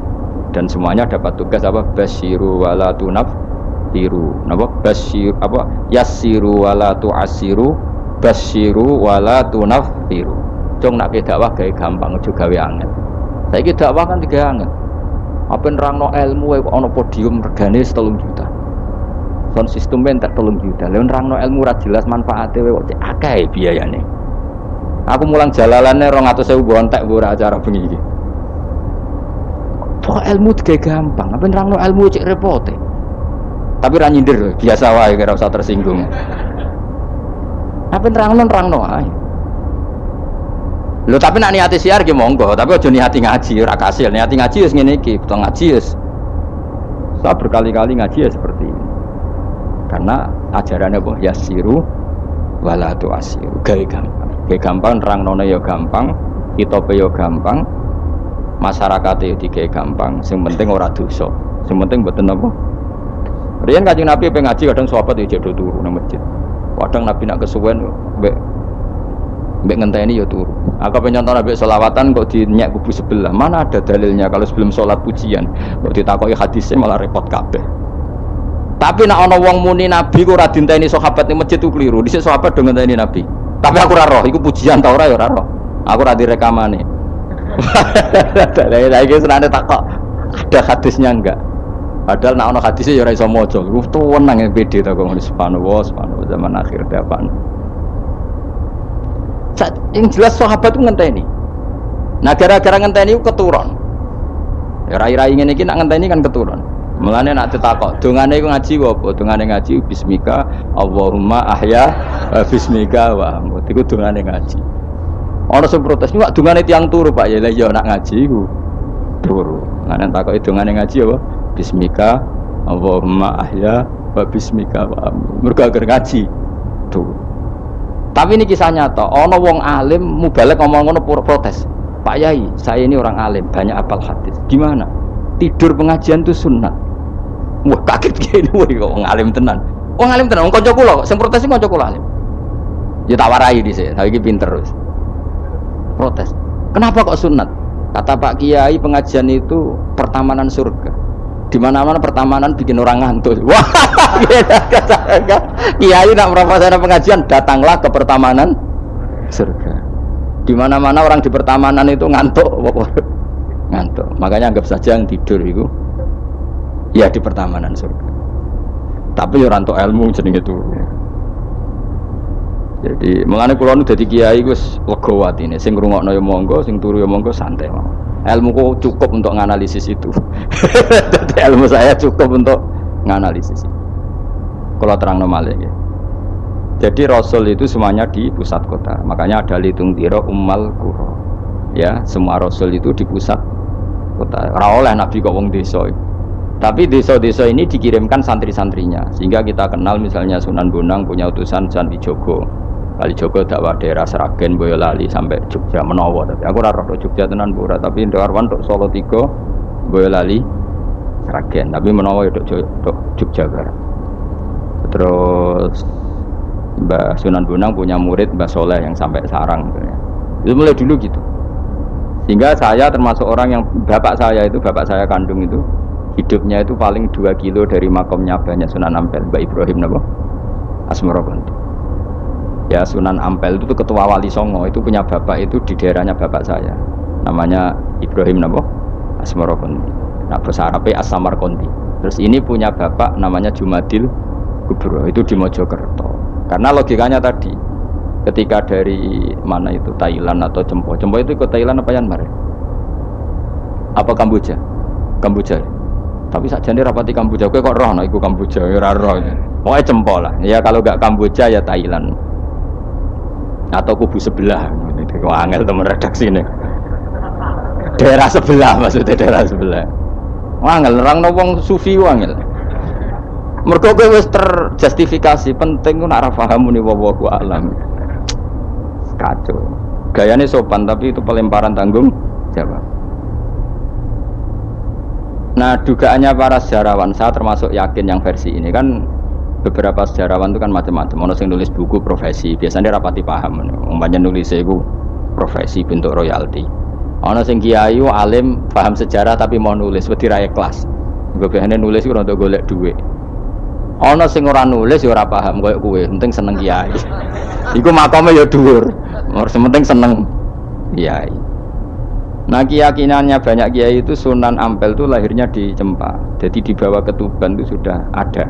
Dan semuanya dapat tugas apa? Basyiru wala tunaffiru. Napa? Basyir apa? Yassiru wala tu'assiru, basyiru wala tunaffiru. Cung nak dakwah gawe gampang aja gawe angel. Saiki dakwah kan digawe angel. Apa nerangno ilmu kok ana podium regane 3 juta. Sound system entek 3 juta. Lha nerangno ilmu ora jelas manfaate kok akeh biayane. Aku mulang jalalane 200.000 bontek ora acara bengi iki. Kok ilmu digawe gampang, apa nerangno ilmu cek repote. Tapi ra nyindir, biasa wae ora usah tersinggung. Apa nerangno ae. Lho tapi nak niati siar ki monggo, tapi aja niati ngaji ora kasil. Niati ngaji wis ngene iki, butuh ngaji wis. Saya berkali-kali ngaji ya seperti ini. Karena ajarannya apa? Yasiru wala tu'asiru. Gawe gampang. Gawe gampang nerangno ya gampang, kitope ya gampang. Masyarakat ya digawe gampang. Sing penting ora dosa. Sing penting mboten apa? Riyen Kanjeng Nabi pengen ngaji kadang sahabat ya jodoh turu nang masjid. Kadang Nabi nak kesuwen mbek ngenteni ya turu. Aku pengen contoh Nabi selawatan kok dinyek kubu sebelah. Mana ada dalilnya kalau sebelum sholat pujian kok ditakoki hadisnya malah repot kabeh. Tapi nak ana wong muni Nabi kok ora dinteni sahabat ning masjid itu keliru. Dhisik sahabat do ngenteni Nabi. Tapi aku ora roh, iku pujian ta ora ya ora roh. Aku ora direkamane. Lah iki senane takok ada hadisnya enggak? Padahal nak ana hadisnya ya ora iso maca. Ku tuwenang PD ta kok subhanallah zaman akhir dapan. Yang jelas sahabat itu ngenteni. Nah gara-gara ngenteni itu keturun. Ya rai-rai ngene iki nak ngenteni kan keturun. Mulane nak ditakok, dongane iku ngaji apa? Dongane ngaji bismika Allahumma ahya bismika wa amut. Iku dongane ngaji. Ana sing protes, "Wak dongane tiyang turu, Pak." Ya lha iya nak ngaji iku turu. Ngene takoki dongane ngaji apa? Bismika Allahumma ahya wa bismika wa amut. Mergo agar ngaji turu. Tapi ini kisah nyata, ono wong alim mubalek ngomong ngono protes. Pak Yai, saya ini orang alim, banyak apal hadis. Gimana? Tidur pengajian itu sunat. Wah kaget gini, wah kok wong alim tenan. Wong alim tenan, wong kanca kula, sing protes iki kanca kula alim. Ya tak warai dhisik, saiki pinter wis. Protes. Kenapa kok sunat? Kata Pak Kiai, pengajian itu pertamanan surga. Di mana-mana pertamanan bikin orang ngantuk. Wah, Kiai nak merasakan pengajian, datanglah ke pertamanan surga. Di mana-mana orang di pertamanan itu ngantuk, ngantuk. Makanya anggap saja yang tidur itu, ya di pertamanan surga. Tapi orang untuk ilmu jenenge itu. Jadi mengenai kulon dadi kiai gus lega atine. Sing ngrungokno ya monggo, sing turu ya monggo santai mawon. Ilmuku cukup untuk menganalisis itu. Jadi ilmu saya cukup untuk menganalisis itu. Kalau terang malih ya. Jadi Rasul itu semuanya di pusat kota. Makanya ada litung tiro ummal qura. Ya, semua Rasul itu di pusat kota. Ora oleh Nabi kok wong desa. Tapi desa-desa ini dikirimkan santri-santrinya. Sehingga kita kenal misalnya Sunan Bonang punya utusan Kalijogo. Kalijogo dakwah daerah Sragen, Boyolali sampai Jogja menawa. Tapi aku ora roh Jogja tenan ora, tapi Ndarwan tok Solo 3, Boyolali, Sragen. Tapi menawa ya tok Jogja Barat. Terus Mbah Sunan Bonang punya murid Mbah Soleh yang sampai Sarang gitu ya. Itu mulai dulu gitu. Sehingga saya termasuk orang yang bapak saya kandung itu hidupnya itu paling 2 kilo dari makamnya banyak Sunan Ampel, Mbah Ibrahim napa? Asmorokonti. Ya Sunan Ampel itu ketua Wali Songo, itu punya bapak itu di daerahnya bapak saya. Namanya Ibrahim napa? Asmorokonti. Nah bahasa Arabnya As-Samarkonti. Terus ini punya bapak namanya Jumadil Kubro, itu di Mojokerto. Karena logikanya tadi, ketika dari mana itu Thailand atau Cempo itu ikut Thailand apa Myanmar? Apa Kamboja? Kamboja. Tapi sakjane rapati Kamboja, kowe kok roh nek iku Kamboja ora roh. Pokoke Cempo lah. Ya kalau enggak Kamboja ya Thailand. Atau kubu sebelah. Kok angel temen redaksi ini. Daerah sebelah maksudnya daerah sebelah. Angel nerangno wong sufi angel. Mergo kowe wis terjustifikasi, penting ku nak ra paham muni wallahu alam. Kacau. Gayane sopan tapi itu pelemparan tanggung jawab. Nah, dugaannya para sejarawan, saya termasuk yakin yang versi ini kan beberapa sejarawan itu kan macam-macam. Ono sing nulis buku profesi, biasanya rapati paham. Umpamanya nulis iku profesi bentuk royalti. Ono sing kiai alim paham sejarah tapi mau nulis wedi ra ikhlas. Biasane nulis iku untuk golek duit. Ono sing ora nulis ya ora paham koyo kowe, penting seneng kiai. Iku makame ya dhuwur. Ora penting seneng kiai. Nah keyakinannya banyak kiai itu Sunan Ampel itu lahirnya di Cempa. Jadi dibawa ke Tuban itu sudah ada.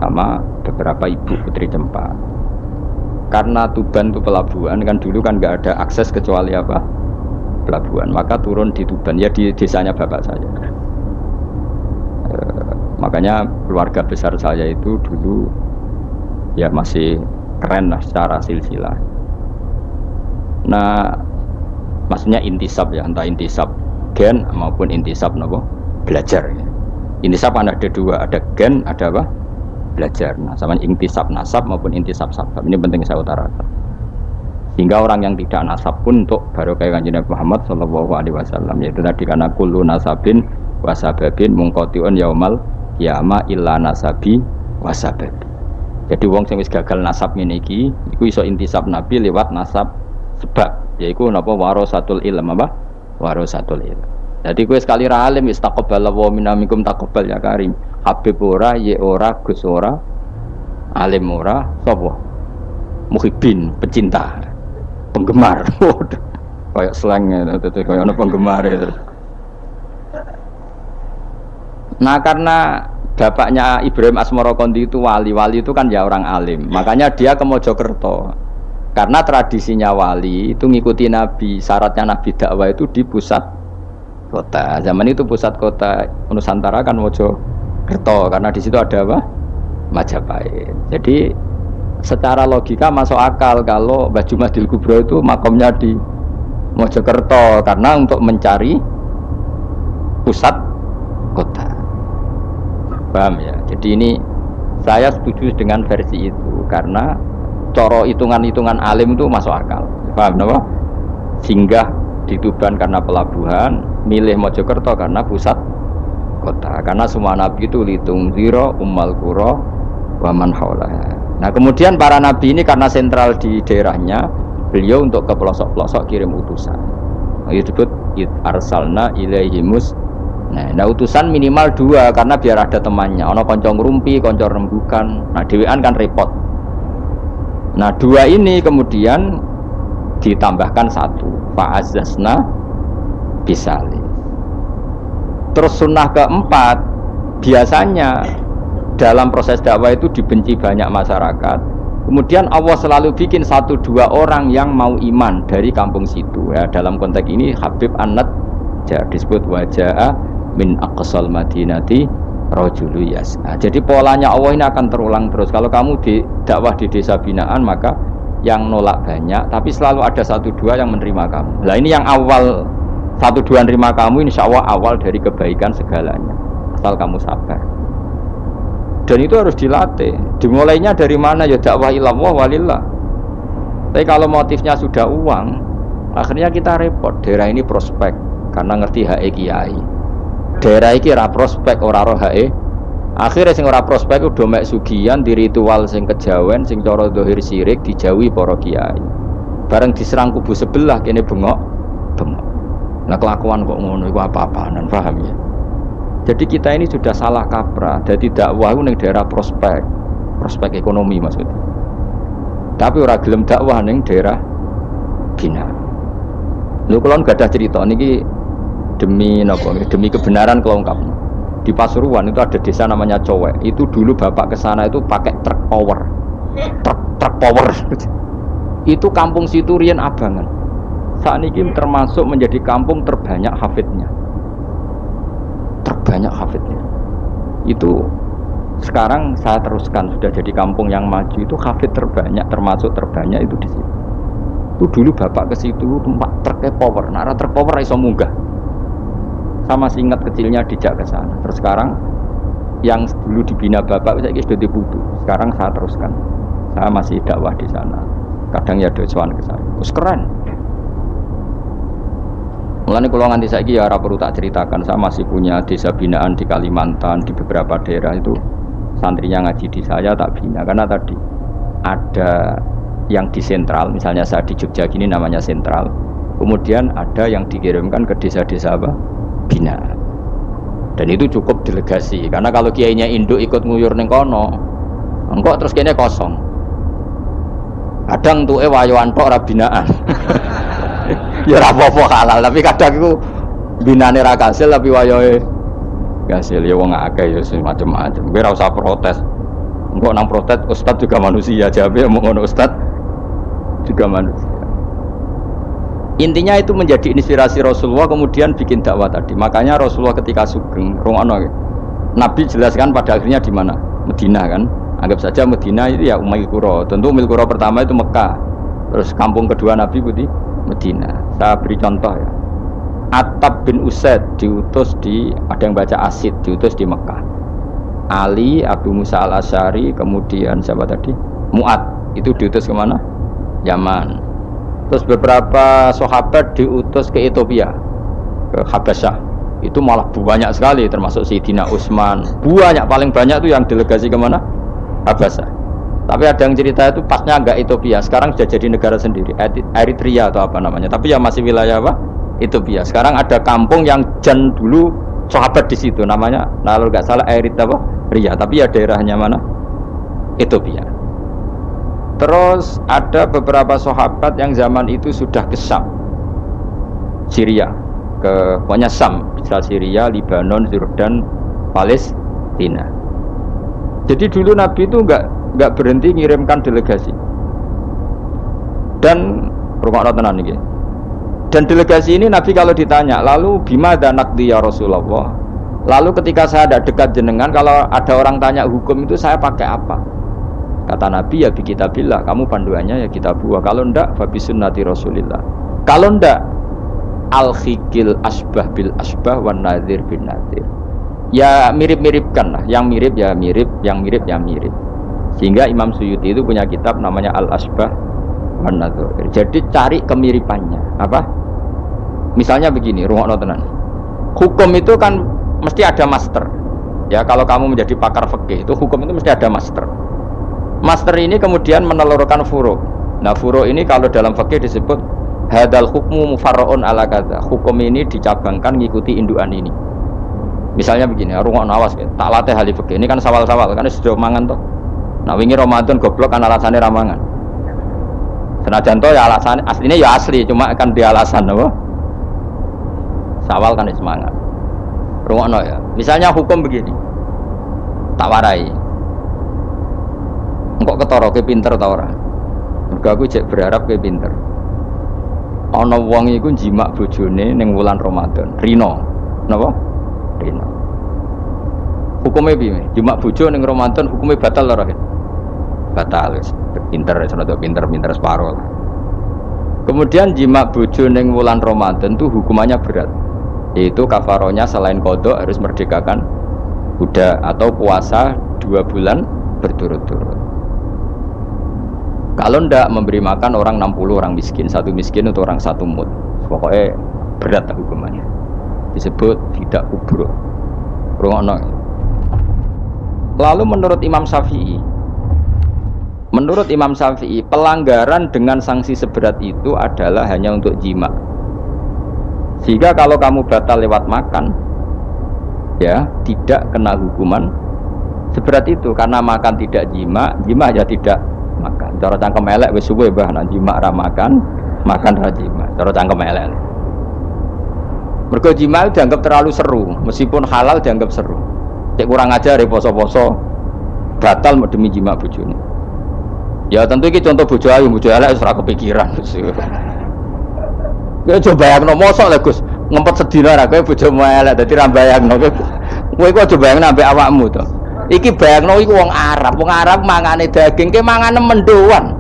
Sama beberapa ibu putri Cempa. Karena Tuban itu pelabuhan kan dulu kan nggak ada akses kecuali apa? Pelabuhan. Maka turun di Tuban ya di desanya bapak saya. Makanya keluarga besar saya itu dulu ya masih keren lah secara silsilah. Nah, maksudnya intisab ya, entah intisab gen maupun intisab nopo belajar. Intisab ada dua, ada gen, ada apa? Belajar. Nah, sama intisab nasab maupun intisab sabab. Ini penting saya utarakan. Sehingga orang yang tidak nasab pun untuk barokah Kanjeng Nabi Muhammad sallallahu alaihi wasallam, yaitu tadi karena kullu nasabin wasababin mungqatiun yaumal qiyamah illa nasabi wasabab. Jadi wong sing wis gagal nasab ngene iki iku iso intisab Nabi lewat nasab sebab, yaiku napa warasatul ilm apa? Warasatul ilm. Jadi kowe sekali ra alim istaqballahu minna minkum taqabbal ya karim. Habib ora, ye ora, Gus ora, alim ora, sapa? Muhibbin, pecinta, penggemar. Kayak slangnya, kayak ana penggemar itu. Nah, karena bapaknya Ibrahim Asmorokondi itu wali itu kan ya orang alim. Makanya dia ke Mojokerto. Karena tradisinya wali itu ngikuti Nabi. Syaratnya Nabi dakwah itu di pusat kota. Zaman itu pusat kota Nusantara kan Mojokerto, karena di situ ada apa? Majapahit. Jadi secara logika masuk akal kalau Mbah Jumadil Kubro itu makomnya di Mojokerto karena untuk mencari pusat kota. Paham ya? Jadi ini saya setuju dengan versi itu karena coro hitungan-hitungan alim itu masuk akal. Paham apa? Singgah di Tuban karena pelabuhan, milih Mojokerto karena pusat kota. Karena semua nabi itu litung ziro ummal qura wa man haulaha. Nah, kemudian para nabi ini karena sentral di daerahnya, beliau untuk ke pelosok-pelosok kirim utusan. Itu disebut arsalna ilaihimus. Nah, utusan minimal 2 karena biar ada temannya. Ono konco ngrumpi, konco rembukan. Nah, dhewean kan repot. Nah, 2 ini kemudian ditambahkan 1. Fa'azzazna bisalih. Terus sunnah keempat, biasanya dalam proses dakwah itu dibenci banyak masyarakat. Kemudian Allah selalu bikin 1-2 orang yang mau iman dari kampung situ. Ya, dalam konteks ini Habib An-Nat disebut wajah min aqsal madinati rajulu yas'a. Jadi polanya Allah ini akan terulang terus. Kalau kamu di dakwah di desa binaan maka yang nolak banyak, tapi selalu ada 1-2 yang menerima kamu. Nah, ini yang awal 1-2 menerima kamu, insya Allah awal dari kebaikan segalanya. Asal kamu sabar. Dan itu harus dilatih. Dimulainya dari mana? Ya dakwah ilallah walillah. Tapi kalau motifnya sudah uang, akhirnya kita repot. Daerah ini prospek karena ngerti HE kiai. Daerah iki ora prospek, ora roh hae. Akhire sing ora prospek udah mek sugihan di ritual sing kejawen sing cara zahir syirik dijauhi para kiai. Bareng diserang kubu sebelah kene bengok. Nah, kelakuan kok ngono iku apa-apaan, paham ya? Jadi kita ini sudah salah kaprah. Jadi dakwah ning daerah prospek ekonomi maksudnya. Tapi ora gelem dakwah ning daerah bina. Lho kula gadah cerita niki demi kebenaran kalau ungkap. Di Pasuruan itu ada desa namanya Cowek. Itu dulu bapak kesana itu pakai truk power. Itu kampung situ riyen abangan. Saat ini termasuk menjadi kampung terbanyak hafidnya. Itu sekarang saya teruskan sudah jadi kampung yang maju, itu hafid terbanyak, termasuk terbanyak itu di situ. Itu dulu bapak ke situ tempat truknya power. Nara truk power iso munggah. Sama masih ingat kecilnya dijak ke sana. Terus sekarang yang dulu dibina bapak saya sudah diputu. Sekarang saya teruskan. Saya masih dakwah di sana. Kadang ya dosoan ke saya. Terus keren. Mulane kula nganti saiki ya ora perlu tak ceritakan. Saya masih punya desa binaan di Kalimantan, di beberapa daerah itu santrinya ngaji di saya tak bina karena tadi ada yang di sentral, misalnya saya di Jogja gini namanya sentral. Kemudian ada yang dikirimkan ke desa-desa apa? Bina. Dan itu cukup delegasi karena kalau kiainya induk ikut nguyur ning kono engkok terus kene kosong. Kadang tuke wayoan tok ora binaan. Ya ora apa-apa halal tapi kadang iku binane ra kasil tapi wayohe kasil ya wong akeh ya macam-macam. Kowe ora usah protes. Engkok nang protes ustaz juga manusia, jawabe omong ngono ustaz juga manusia. Intinya itu menjadi inspirasi Rasulullah kemudian bikin dakwah tadi. Makanya Rasulullah ketika sugeng rungono Nabi jelaskan pada akhirnya di mana? Madinah kan. Anggap saja Madinah itu ya Umayyah Qura. Tentu Umayyah Qura pertama itu Mekah. Terus kampung kedua Nabi putih Medina. Saya beri contoh ya. Attab bin Usaid diutus ada yang baca Asid, diutus di Mekah. Ali, Abu Musa al-Asy'ari, kemudian siapa tadi? Mu'ad, itu diutus kemana? Yaman. Terus beberapa sahabat diutus ke Ethiopia, ke Habasyah. Itu malah banyak sekali, termasuk Sayyidina Utsman. Banyak, paling banyak itu yang delegasi kemana? Habasyah. Tapi ada yang cerita itu pasnya enggak Ethiopia, sekarang sudah jadi negara sendiri, Eritrea atau apa namanya. Tapi ya masih wilayah apa? Ethiopia. Sekarang ada kampung yang jan dulu sahabat di situ, namanya, kalau nggak salah Eritrea. Tapi ya daerahnya mana? Ethiopia. Terus ada beberapa sahabat yang zaman itu sudah ke Syam, Syria, ke pokoknya Syam, bisa Syria, Lebanon, Jordan, Palestina. Jadi dulu Nabi itu nggak berhenti ngirimkan delegasi. Dan rungokno tenan iki. Dan delegasi ini Nabi kalau ditanya, lalu bimada naqdi ya Rasulullah? Lalu ketika saya ada dekat jenengan, kalau ada orang tanya hukum itu saya pakai apa? Kata Nabi, ya bi kitabillah, kamu panduannya ya kitabullah. Kalau ndak fa bi sunnati Rasulillah. Kalau ndak al-khikil asbah bil asbah wan nadhir bin nadhir. Ya mirip-miripkan lah, yang mirip ya mirip, yang mirip ya mirip. Sehingga Imam Suyuti itu punya kitab namanya Al-Asbah wan Nadhir. Jadi cari kemiripannya. Apa? Misalnya begini, rungokno tenan. Hukum itu kan mesti ada master. Ya, kalau kamu menjadi pakar fikih itu hukum itu mesti ada master. Master ini kemudian menelurkan furu'. Nah, furu' ini kalau dalam fikih disebut hadal hukmu mufarra'un ala kadza. Hukum ini dicabangkan ngikuti indukan ini. Misalnya begini, rungokno awas ya. Tak latih ahli fikih. Ini kan sawal-sawal, kan sudah mangan toh. Nah, wingi Ramadan goblok kan alasannya ramangan. Senajan toh ya alasan aslinya ya asli, cuma kan dia alasan apa? Sawal kan semangat. Rungokno ya. Misalnya hukum begini. Tak warai. Engkok ketara ke pinter ta ora? Mergo aku cek berharap ke pinter. Ana wong iku jimak bojone ning wulan Ramadan. Rino. Napa? Rino. Hukumnya piye? Jimak bojo ning Ramadan hukumnya batal ora? Batal wis. Pinter pinter separuh. Kemudian jimak bojo ning wulan Ramadan itu hukumannya berat. Yaitu kafaronya selain qadha harus merdekakan budak atau puasa 2 bulan berturut-turut. Kalau ndak memberi makan orang 60 orang miskin, satu miskin untuk orang satu mud. Pokoknya berat hukumannya. Disebut tidak kubruk. Rungokno. Lalu menurut Imam Syafi'i, pelanggaran dengan sanksi seberat itu adalah hanya untuk jima. Sehingga kalau kamu batal lewat makan, ya tidak kena hukuman seberat itu, karena makan tidak jima aja tidak makan. Cara cangkem elek wis suwe bah nang jima ra makan ra jima. Cara cangkem elek. Mergo jima dianggap terlalu seru, meskipun halal dianggap seru. Cek kurang ajar poso-poso batal demi jima bojone. Ya tentu iki contoh bojo ayu, bojo elek wis ora kepikiran. Kowe coba bayangno mosok lho Gus, ngempet sedina ra kowe bojomu elek dadi ra bayangno. Kowe kok coba bayangno ambek awakmu to. Iki bayangno iku wong Arab mangane daging, ke mangane mendoan.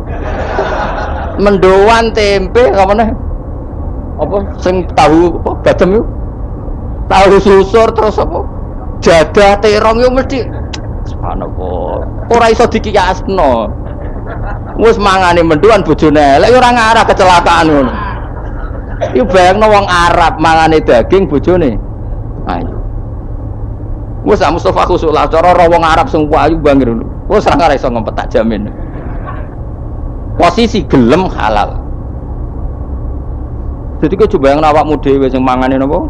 Mendoan tempe apa meneh? Apa sing tahu apa badem yo? Tahu susur terus apa? Jadah terong yo mesti subhanallah. Ora iso dikiyasno. Wis mangane mendoan bojone elek ora ngarah kecelakaan ngono. Iku bayangno wong Arab mangane daging bojone. Ayo. Wes Mustafa khusulah cara wong Arab sing ayu bangir. Wes ora ngarep iso ngempet tak jamin. Posisi gelem halal. Jadi kok coba yang awakmu dhewe sing mangane napa?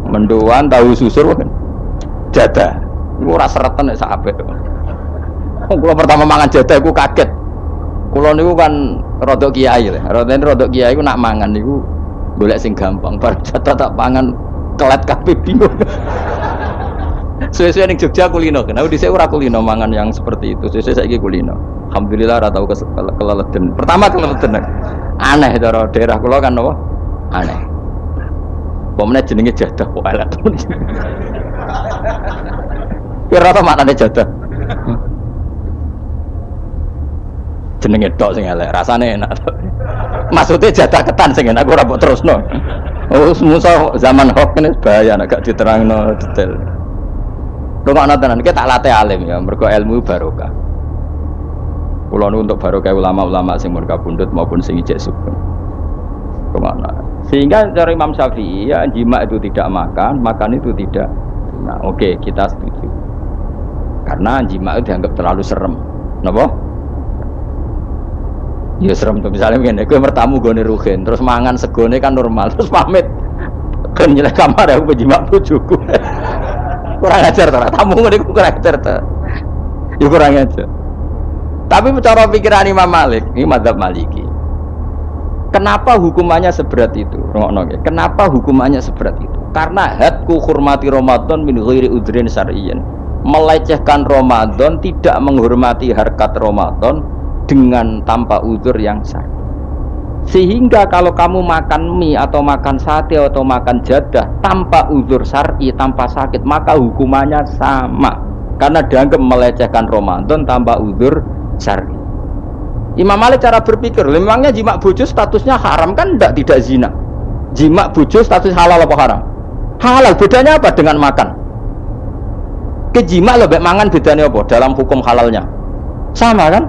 Mendoan tahu susur kan. Jadah. Iku ora sereten nek sak apik. Kula pertama mangan jadah iku kaget. Kula niku kan rada kiai lho. Rada kiai iku nak mangan niku golek sing gampang. Bar jadah tak pangan kelet kabeh bingung. Sesuai ning Jogja kulino, kenapa dhisik ora kulino mangan yang seperti itu. Sesuai saiki kulino. Alhamdulillah ora tau keleleden. Pertama keleleden. Aneh cara daerah kula kan apa? Aneh. Pomene jenenge jadah kok elek. Kira apa maknane jadah? Jenenge tok sing elek, rasane enak. Maksudnya jatah ketan sing aku ora mbok terusno. Oh, musuh zaman hoax ini bahaya nek gak diterangno detail. Rungokno tenan iki tak latih alim ya, mergo ilmu barokah. Kula nu untuk barokah ulama-ulama sing mun kabundut maupun sing ijek sugeng. Kemana? Sehingga cara Imam Syafi'i ya jima itu tidak makan, makan itu tidak. Nah, oke, kita setuju. Karena jima itu dianggap terlalu serem. Napa? Ya serem tuh misalnya begini, gue bertamu gue neruhin, terus mangan segone kan normal, terus pamit kan nyelek kamar aku penjimak bojoku. Kurang ajar tuh, tamu gue kurang ajar tuh. Ya kurang ajar. Tapi cara pikiran Imam Malik, ini mazhab Maliki. Kenapa hukumannya seberat itu? Kenapa hukumannya seberat itu? Karena hadku hormati Ramadan min ghairi udhrin syar'iyyin. Melecehkan Ramadan, tidak menghormati harkat Ramadan dengan tanpa uzur yang sah. Sehingga kalau kamu makan mie atau makan sate atau makan jadah tanpa uzur syar'i, tanpa sakit, maka hukumannya sama. Karena dianggap melecehkan Ramadan tanpa uzur syar'i. Imam Malik cara berpikir, memangnya jima bojo statusnya haram kan tidak zina. Jima bojo status halal apa haram? Halal, bedanya apa dengan makan? Kejima lebih mangan bedanya apa dalam hukum halalnya? Sama kan?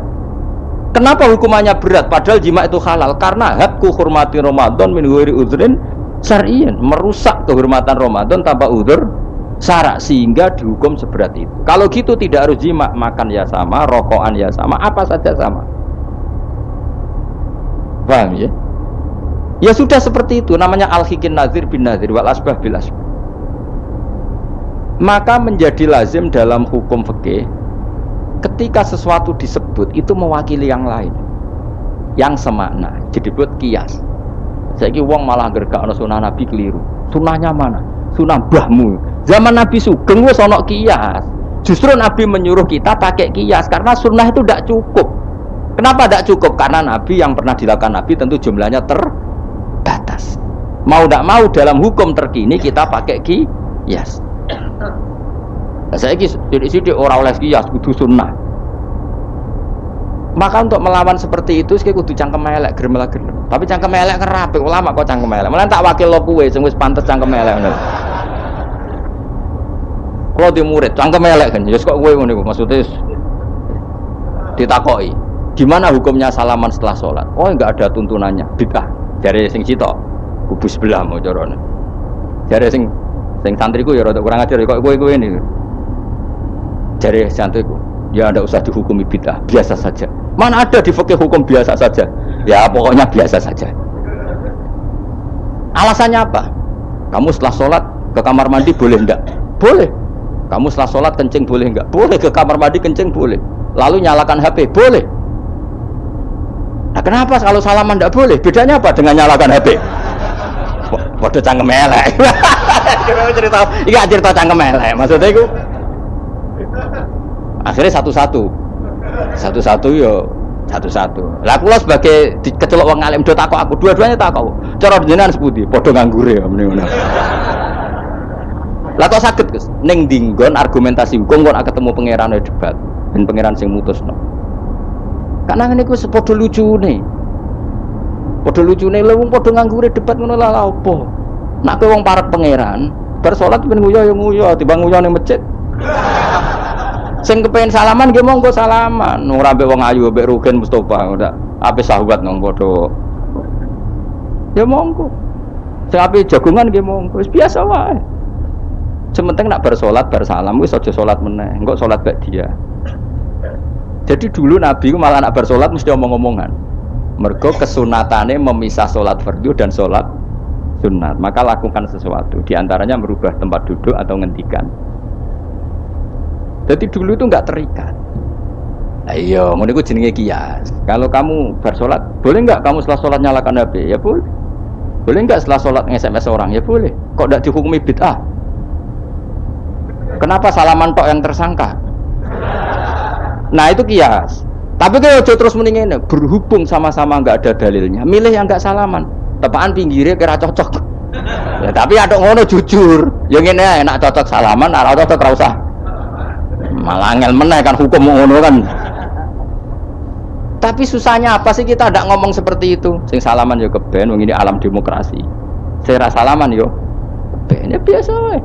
Kenapa hukumannya berat padahal jima itu halal? Karena hadku hormati Ramadan min ghairi udhrin syar'iyyin, merusak kehormatan Ramadan tanpa uzur syara' sehingga dihukum seberat itu. Kalau gitu tidak harus jima, makan ya sama, rokokan ya sama, apa saja sama. Paham ya? Ya sudah seperti itu, namanya al-hikin nazir bin nazir wal asbah bil asbah. Maka menjadi lazim dalam hukum fikih ketika sesuatu disebut itu mewakili yang lain yang semakna, jadi buat kias. Saiki wong malah gergakno sunah Nabi keliru. Sunahnya mana? Sunah mbahmu. Zaman Nabi Sugeng wis ana kias. Justru Nabi menyuruh kita pakai kias karena sunnah itu tidak cukup. Kenapa tidak cukup? Karena Nabi yang pernah dilakukan Nabi tentu jumlahnya terbatas. Mau tidak mau dalam hukum terkini kita pakai kias. Saya sidik orang oleh kias kudu sunnah. Maka untuk melawan seperti itu saya kudu cangkem elek gerem. Tapi cangkem elek kerapi ulama kok cangkem elek. Malah tak wakil lo kuwe sing wis pantes cangkem elek ngono. Kalau di murid cangkem elek kan, ya kok kowe ngono iku maksudnya ditakoki. Gimana hukumnya salaman setelah sholat? Oh enggak ada tuntunannya, bid'ah. Dari sing sitok kubu sebelah mau carane. Dari sing santriku ya rada kurang ajar kok kowe ini. Dari santriku, ya tidak usah dihukumi bid'ah, biasa saja. Mana ada di fikih hukum biasa saja? Ya pokoknya biasa saja. Alasannya apa? Kamu setelah sholat ke kamar mandi boleh enggak? Boleh. Kamu setelah sholat kencing boleh enggak? Boleh. Ke kamar mandi kencing boleh. Lalu nyalakan HP boleh. Nah kenapa kalau salaman enggak boleh? Bedanya apa dengan nyalakan HP? Waduh cangkem elek. Iya cerita cangkem elek. Maksudnya itu akhirnya satu-satu yo satu-satu. Lah kula sebagai kecelok wong alim do takok aku, dua-duanya takok. Cara jenengan sepundi? Padha nganggure ya mrene ngono. Lah kok saged Gus ning dinggon argumentasi hukum kok ketemu pangeran debat ben pangeran sing mutusno. Karena ngene iku sepadha lucune. Padha lucune lha wong padha nganggure debat ngono lah opo. Nek kowe wong parek pangeran, bar salat ben nguyo ya nguyo, timbang nguyo ning masjid. Sing kepengin salaman nggih monggo salaman. Ora mbek wong ayu mbek Rugen Mustofa ndak ape sahabat nang padha. Ya monggo. Sing ape jagongan nggih monggo. Wis biasa wae. Sementing nak bar salat bar salam wis aja salat meneh. Engko salat bak dia. Jadi dulu Nabi ku malah nak bar salat mesti omong-omongan. Mergo kesunatane memisah salat fardu dan salat sunat. Maka lakukan sesuatu. Di antaranya merubah tempat duduk atau ngendikan. Jadi dulu itu enggak terikat. Ayo, ngono iku jenenge kias. Kalau kamu bersolat, boleh enggak kamu setelah solat nyalakan HP? Ya boleh. Boleh enggak setelah solat nge-SMS orang? Ya boleh. Kok enggak dihukumi bid'ah? Kenapa salaman tok yang tersangka? Nah, itu kias. Tapi kalau terus mendingin berhubung sama-sama enggak ada dalilnya, milih yang enggak salaman. Tepaan pinggirnya kira cocok. Ya, tapi ada ngono jujur. Yang ini enak cocok salaman, ora cocok ora usah. Malah angel meneh kan hukum ngono kan. Tapi susahnya apa sih kita tidak ngomong seperti itu? Sing salaman yo keben, wong ini alam demokrasi. Sing ra salaman yo keben, ya biasa wae.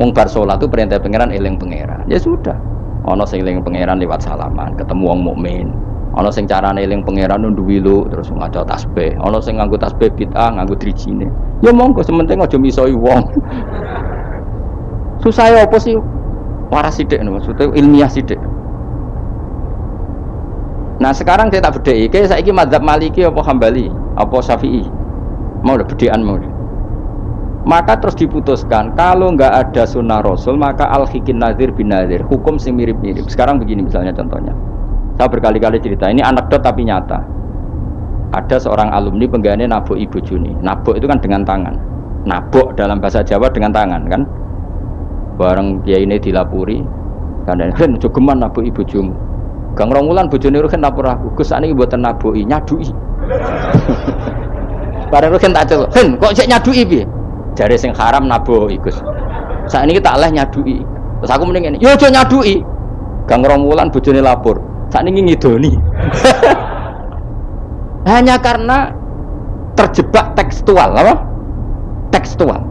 Wong bar salat itu perintah pangeran eling pangeran. Ya sudah. Ana sing eling pangeran lewat salaman, ketemu wong mukmin. Ana sing carane eling pangeran nduwi lu terus maca tasbih. Ana sing nganggo tasbih bid'ah, nganggo drijine. Ya monggo sementing aja misoi wong. Susah ya apa sih? Waras sithik maksudnya ilmiah sithik. Nah sekarang saya tak bedai, kayak saya ini mazhab Maliki apa Hambali, apa Syafi'i, mau udah bedean mau. Maka terus diputuskan kalau nggak ada sunnah Rasul maka al-hikin nazir bin nazir, hukum sing mirip-mirip. Sekarang begini misalnya contohnya, saya berkali-kali cerita, ini anekdot tapi nyata. Ada seorang alumni penggaweane nabok ibu Juni, nabok itu kan dengan tangan, nabok dalam bahasa Jawa dengan tangan kan. Bareng kiai ini dilapuri, kadang kan jogeman nabok ibu Juni. Gang Rongulan bojone Ruhin lapor aku, Gus sakniki mboten naboki, nyaduki. Bareng Ruhin tak celuk, "Hen, kok cek nyaduki piye?" Jare sing haram naboki, Gus. Sakniki tak leh nyaduki. Terus aku mending ngene, "Yo aja nyaduki." Gang Rongulan bojone lapor, sakniki ngidoni. Hanya karena terjebak tekstual, apa? Tekstual.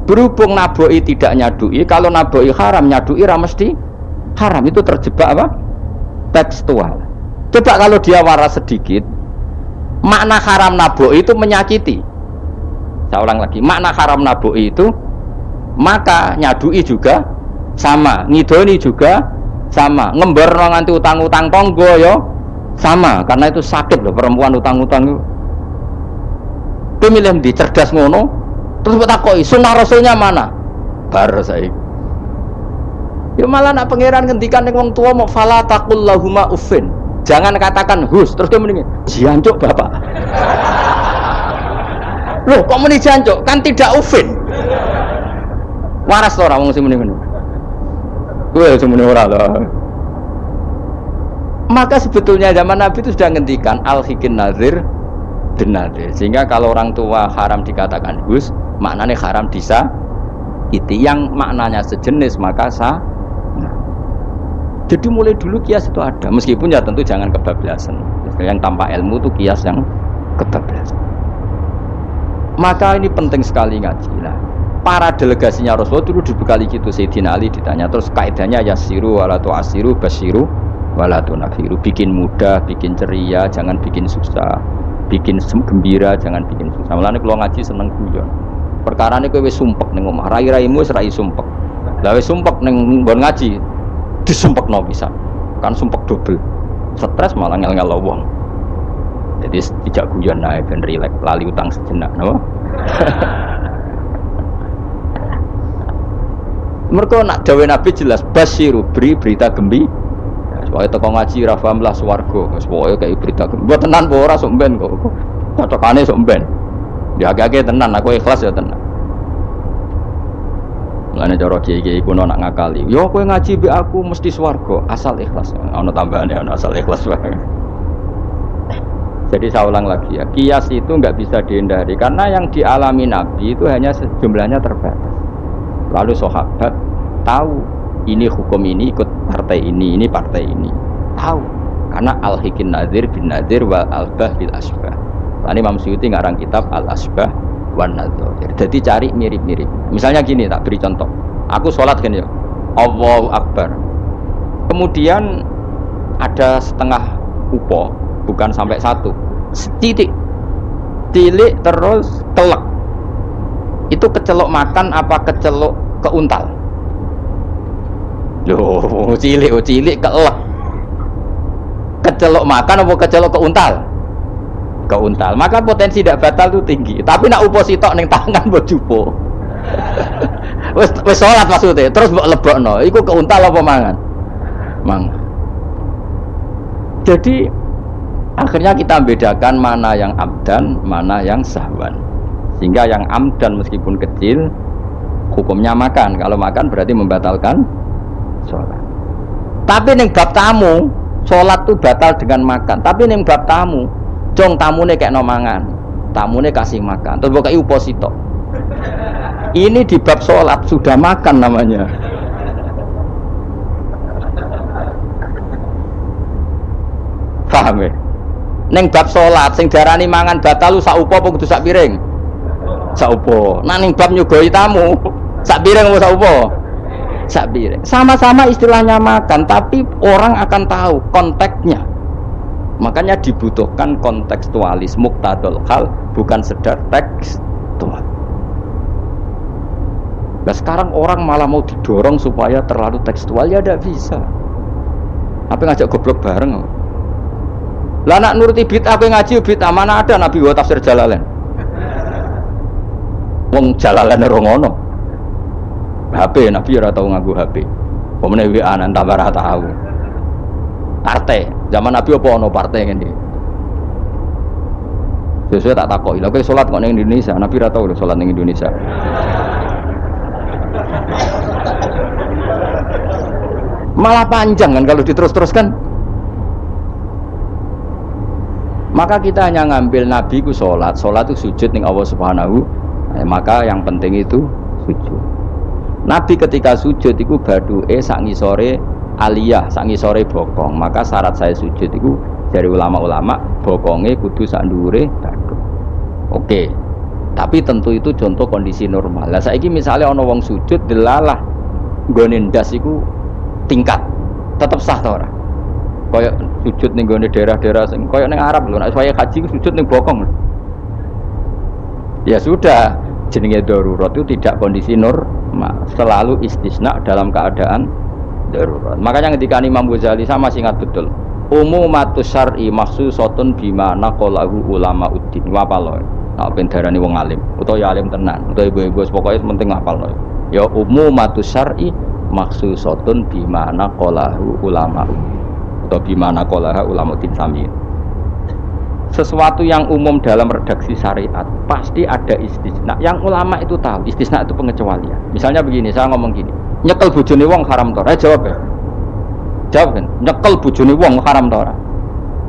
Berhubung naboki tidak nyaduki, kalau naboki haram, nyaduki ra mesti haram, itu terjebak apa? Tekstual. Coba kalau dia waras sedikit, makna haram naboi itu menyakiti. Saya ulang lagi, makna haram naboi itu maka nyadui juga sama, ngidoni juga sama, ngember nganti utang-utang tonggo yo sama, karena itu sakit loh perempuan utang-utang itu. Itu milih di cerdas ngono, terus bertakoi sunnah rasulnya mana? Bar saya. Ya malah nak pangeran ngendikan ning wong tua mau fala taqul lahuma uffin. Jangan katakan hus, terus dia mendingin jancuk bapak. Loh, kok muni jancuk? Kan tidak uffin. Waras to ora wong sing muni ngono. Kuwi sing muni ora lho. Maka sebetulnya zaman Nabi itu sudah ngendikan al-hikin nazir bin nazir. Sehingga kalau orang tua haram dikatakan hus, maknanya haram disa itu yang maknanya sejenis maka sah. Jadi mulai dulu kias itu ada, meskipun ya tentu jangan kebablasan. Yang tanpa ilmu itu kias yang kebablasan. Maka ini penting sekali ngaji. Nah, para delegasinya Rasulullah dulu dibekali gitu. Sayyidina Ali ditanya, terus kaidahnya yasiru wala tu'asiru basiru wala tunafiru. Bikin mudah, bikin ceria, jangan bikin susah. Bikin gembira, jangan bikin susah. Mulane kalau ngaji seneng guyon. Perkara ini kowe wis sumpek ning omah, rai-raimu wis rai sumpek. Lah wis sumpek ning nggon ngaji. Disumpekno bisa, kan sumpek double, stres malah ngel-ngel wong. Jadi tidak guyon naik ben rileks, lali utang sejenak, no? Mereka nak dawe Nabi jelas basyiru beri berita gembira. Supaya teko ngaji rafamlah swarga, supaya kayak berita gembira. Buat tenan ora sok ben kok. Cocokane sok ben. Ya agak-agak tenan, aku ikhlas ya tenan. Mulane cara kiai-kiai kuno nak ngakali. Yo kowe ngaji be aku mesti swarga asal ikhlas. Ono tambahane ono asal ikhlas wae. Jadi saya ulang lagi ya, kias itu nggak bisa dihindari karena yang dialami Nabi itu hanya jumlahnya terbatas. Lalu sahabat tahu ini hukum ini ikut partai ini partai ini. Tahu karena al-hikin nazir bin nazir wal albah bil asbah. Tadi Imam Suyuti ngarang kitab al-asbah wan nadzair. Jadi cari mirip-mirip. Misalnya gini, tak beri contoh. Aku sholat kan ya, Allahu Akbar. Kemudian ada setengah upo, bukan sampai satu, titik, tilik terus telek. Itu kecelok makan apa kecelok keuntal? Loh, cilik kelek. Kecelok makan apa kecelok keuntal? Keuntal, maka potensi tidak batal itu tinggi. Tapi nak upo sitok ning tangan mbok jupo. wis salat maksudnya, terus mbok lebokno, iku keuntal apa mangan? Mangan. Jadi akhirnya kita bedakan mana yang abdan, mana yang sahwan. Sehingga yang amdan meskipun kecil hukumnya makan. Kalau makan berarti membatalkan sholat. Tapi ning bab tamu, sholat itu batal dengan makan. Tapi ning bab tamu, jong tamune kayak no mangan, tamune kasih makan, terus bukai uposito. Ini di bab sholat sudah makan namanya. Paham ya? Ning bab salat sing diarani mangan batal lu sak upo apa kudu sak piring? Sak upo. Nah ning bab nyugoi tamu sak piring apa sak upo? Sak piring. Sama-sama istilahnya makan, tapi orang akan tahu konteksnya. Makanya dibutuhkan kontekstualis muqtadul hal, bukan sekedar tekstual. Nah sekarang orang malah mau didorong supaya terlalu tekstual, ya tidak bisa. Apa ngajak goblok bareng? Lah nak nuruti bid'ah kowe ngaji bid'ah, mana ada Nabi wa tafsir Jalalain. Wong Jalalain ora ngono. HP Nabi ora tau nganggo HP. Pemene WA nang tambah ora tau. Partai, zaman Nabi apa ono partai ngene. Sesuai tak takoki. Lha kowe salat kok ning Indonesia, Nabi ora tau lho salat ning Indonesia. Malah panjang kan kalau diterus-teruskan. Maka kita hanya ngambil Nabi ku sholat itu sujud ning Allah Subhanahu. Maka yang penting itu sujud. Nabi ketika sujud itu baduke sak ngisore aliyah, sak ngisore bokong. Maka syarat saya sujud itu dari ulama-ulama bokonge kudu sak ndhuure badu. Oke. Tapi tentu itu contoh kondisi normal. Lah saiki misalnya ana wong sujud delalah nggone ndas iku tingkat tetap sah ta ora? Kayak sujud ning gone daerah-daerah sing kayak ning Arab lho, nek saya haji ku sujud ning bokong. Ya sudah, jenenge darurat itu tidak kondisi normal, selalu istisna dalam keadaan darurat. Makanya ketika Imam Ghazali sama masih ingat betul. Umumatus syar'i makhsusatun bima naqalahu ulama uddin. Wapal lho. Nek ben darani wong alim, utawa ya alim tenan, utawa ibu-ibu pokoke penting ngapal lho. Ya umumatus syar'i makhsusatun bima naqalahu ulama uddin. Atau bimana qolaha ulamatin samin. Sesuatu yang umum dalam redaksi syariat pasti ada istisna. Yang ulama itu tahu, istisna itu pengecualian. Misalnya begini, saya ngomong gini, nyekel bojone wong haram ta ora? Jawab ya. Jawab kan, nyekel bojone wong haram ta ora?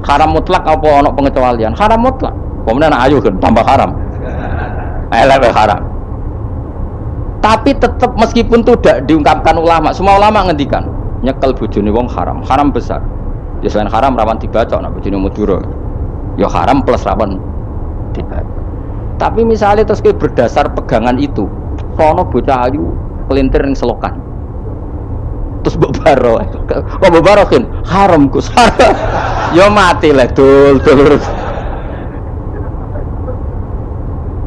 Haram mutlak apa ana pengecualian? Haram mutlak. Pemenang ayo kan tambah haram. Elek haram. Tapi tetap meskipun itu tidak diungkapkan ulama, semua ulama ngendikan nyekel bojone wong haram, haram besar. Ya selain haram rawan dibaca, nak bojone Madura. Ya haram plus rawan dibaca. Tapi misalnya terus ke berdasar pegangan itu, kono bocah ayu kelintir ning selokan. Terus mbok baro. Kok mbok barokin? Haram Gus. Ya mati lah dul.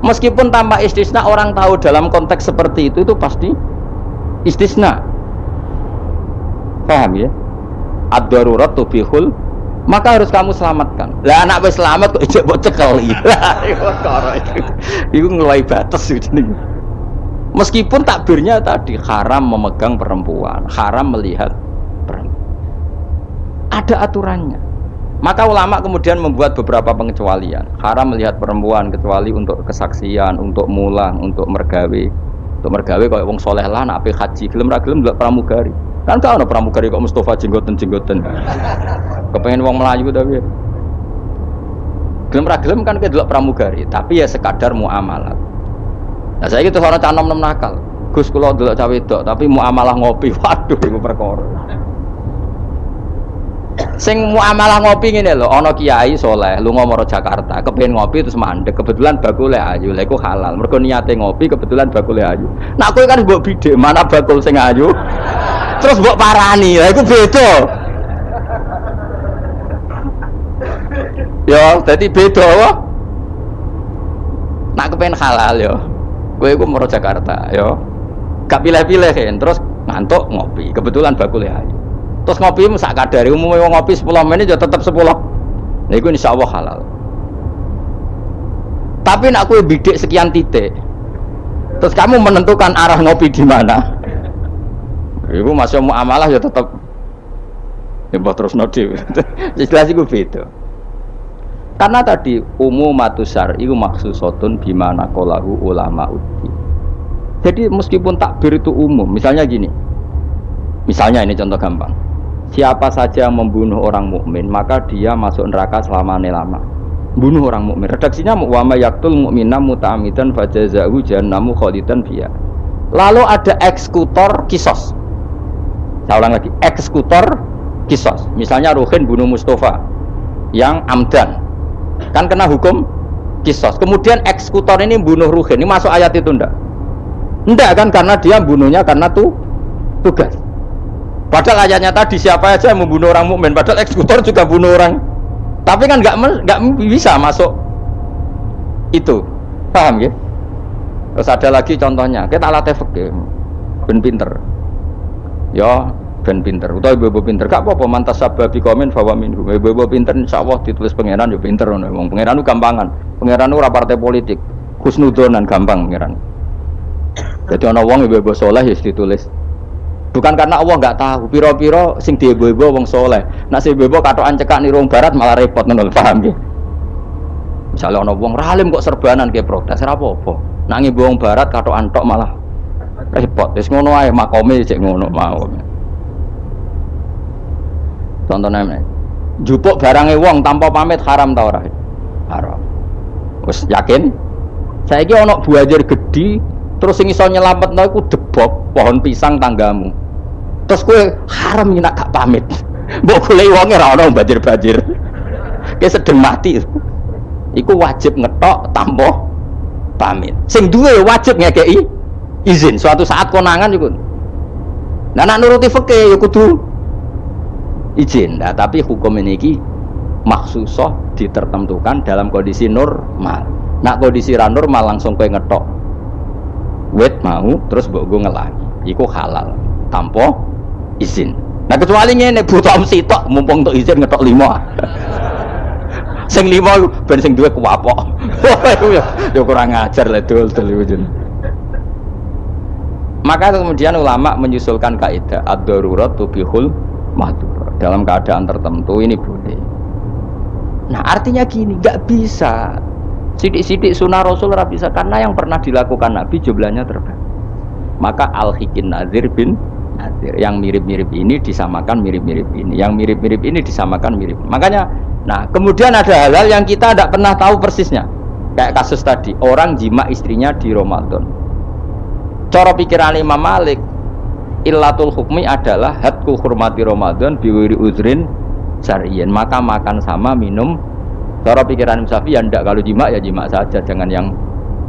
Meskipun tanpa istisna orang tahu dalam konteks seperti itu pasti istisna. Paham ya? Ad-darurat tubihul, maka harus kamu selamatkan. Lah anak wis selamat kok ijek mbok cekel iki. Iku ngeluai batas jenenge. Meskipun takbirnya tadi haram memegang perempuan, haram melihat perempuan. Ada aturannya. Maka ulama kemudian membuat beberapa pengecualian. Haram melihat perempuan kecuali untuk kesaksian, untuk mulang, untuk mergawe. Untuk mergawe kaya wong saleh lah nek ape haji, gelem ra gelem ndelok pramugari. Kan gak ada pramugari kok Mustafa jenggoten-jenggoten. Kepengen wong Melayu tapi gelem ra gelem kan kedelok pramugari, tapi ya sekadar muamalah. Nah saiki terus ana cah nom-nom nakal. Gus kula delok cah wedok tapi muamalah ngopi. Waduh iku perkara. Sing muamalah ngopi ngene lho, ana kiai saleh lunga maro Jakarta, kepengin ngopi terus mandek, kebetulan bakule ayu. Lha iku halal. Mergo niate ngopi kebetulan bakule ayu. Nak kowe kan mbok bidhe, mana bakul sing ayu? Terus mbok parani, lha iku beda. Ya, dadi beda wae. Nak kepen halal ya. Kowe iku maro Jakarta ya. Gak pilih-pilih kan, terus ngantuk ngopi, kebetulan bakule ayu. Terus ngopi sak kadare, umumnya ngopi 10 menit ya tetep 10. Lha iku insyaallah halal. Tapi nak kowe bidik sekian titik. Terus kamu menentukan arah ngopi di mana? Ibu masih muamalah ya tetap ya terus nodi. Jelas iku beda. Karena tadi umumatus syar'i iku makhsusatun bimana qalahu ulama uddin. Jadi meskipun takbir itu umum, misalnya gini. Misalnya ini contoh gampang. Siapa saja yang membunuh orang mukmin, maka dia masuk neraka selama-lama. Bunuh orang mukmin. Redaksinya wa may yaqtul mu'mina muta'ammidan fajazahu jahannamu khalidan fiha. Lalu ada eksekutor kisos. Saya ulang lagi, eksekutor kisos. Misalnya Ruhin bunuh Mustafa. yang amdan kan kena hukum kisos. Kemudian eksekutor ini bunuh Ruhin, ini masuk ayat itu ndak? Ndak kan, karena dia bunuhnya karena tugas. Padahal ayatnya tadi siapa aja yang membunuh orang mukmin, padahal eksekutor juga bunuh orang. Tapi kan nggak bisa masuk itu, paham ya? Terus ada lagi contohnya, kita alat fikih, ben pinter, ya ben pinter, atau ibu pinter, gak apa-apa mantas sababi komen bahwa minum, ibu pinter, insya Allah ditulis pangeran, ya pinter, ngomong pangeran itu gampangan, pangeran itu partai politik, husnudonan gampang pangeran. Jadi orang wong ibu soleh ya ditulis, bukan karena Allah nggak tahu, piro-piro sing di ibu wong soleh, nasi ibu katokan cekak nih ruang barat malah repot, nol paham ya? Misalnya orang wong ralim kok serbanan kayak protes, apa-apa, nangi wong barat katokan tok malah repot, terus ngono aja makome cek ngono mau. Contohnya ini, jupuk barangnya wong tanpa pamit haram tau ora? Haram. Wes yakin? Saya ini ono buajar gede, terus sing iso nyelametno iku debok pohon pisang tanggamu. Terus kowe haram yen gak pamit. Mbok golek wonge ora ono banjir-banjir. Ki sedeng mati. Iku wajib ngetok tanpa pamit. Sing duwe wajib ngekeki izin. Suatu saat konangan iku. Nah nek nuruti fikih ya kudu izin, nah, tapi hukum ini maksusoh ditertentukan dalam kondisi normal. Nak kondisi normal langsung kowe ngetok wet mau terus mbok go ngelangi, iku halal tanpa izin. Nah kecuali ngene butuh sitok mumpung untuk izin ngetok 5. Sing 5 ben sing duwe kuwapok. Ya kurang ajar lah dul-dul. Maka kemudian ulama menyusulkan kaidah ad-darurat tubihul mahdzur. Dalam keadaan tertentu ini boleh. Nah artinya gini, nggak bisa sidik-sidik sunnah Rasul nggak bisa, karena yang pernah dilakukan Nabi jumlahnya terbatas. Maka al-hikin nazir bin nazir, yang mirip-mirip ini disamakan mirip-mirip ini, yang mirip-mirip ini disamakan mirip. Makanya, nah kemudian ada hal-hal yang kita tidak pernah tahu persisnya, kayak kasus tadi orang jima istrinya di Ramadan. Cara pikiran Imam Malik, illatul hukmi adalah hadku hurmati Ramadan biwiri uzrin syar'iyyan, maka makan sama minum. Cara pikiran Syafi'i ya ndak, kalau jima ya jima saja, jangan yang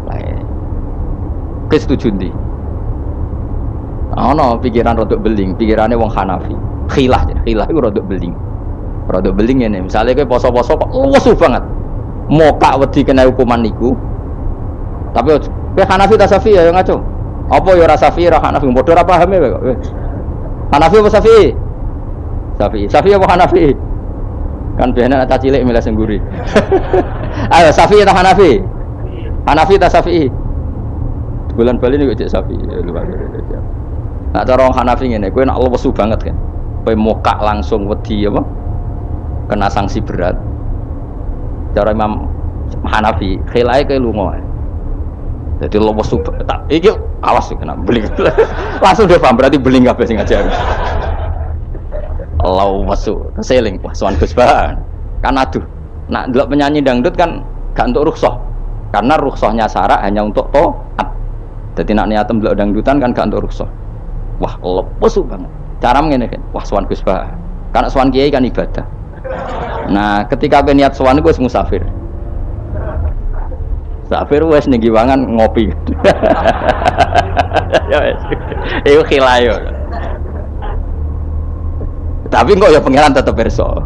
lain. Kesetuju ndi? Ono pikiran rodok beling, pikirannya wong Hanafi. Khilah itu rodok beling. Rodok beling ngene, misale kowe poso-poso kok lesu banget. Mokak wedi kena hukuman niku. Tapi kowe Hanafi ta Syafi'i ya ngaco. Apa ya ora Syafi'i ora Hanafi, padha ora pahame kowe kok. Hanafi apa Syafi'i? Syafi'i apa Hanafi? Kan biasanya anak cilik milih sengguri. Ayo Syafi'i atau Hanafi? Hanafi atau Syafi'i? Bulan Bali ini cek Syafi'i. Nak cara orang Hanafi ngene, kowe nak lesu banget kan. Kowe mokak langsung wedi apa? Kena sanksi berat. Cara Imam Hanafi, khilae kowe lunga. Jadi lesu tak iki awas kena beling. Langsung dia paham berarti beling kabeh sing ajar. Allah masuk keseling, wah sowan Gus Bahan kan aduh, nak delok penyanyi dangdut kan gak untuk rukhsah, karena rukhsahnya syarak hanya untuk taat. Jadi nak niatem delok dangdutan kan gak untuk rukhsah. Wah lepas banget cara ngene kan, wah sowan Gus Bahan, karena sowan kiai kan ibadah. Nah ketika kowe niat sowan wis musafir, musafir wis ning giwangan ngopi. Ya wis iku khilayo. Tapi kok ya pangeran tetep perso.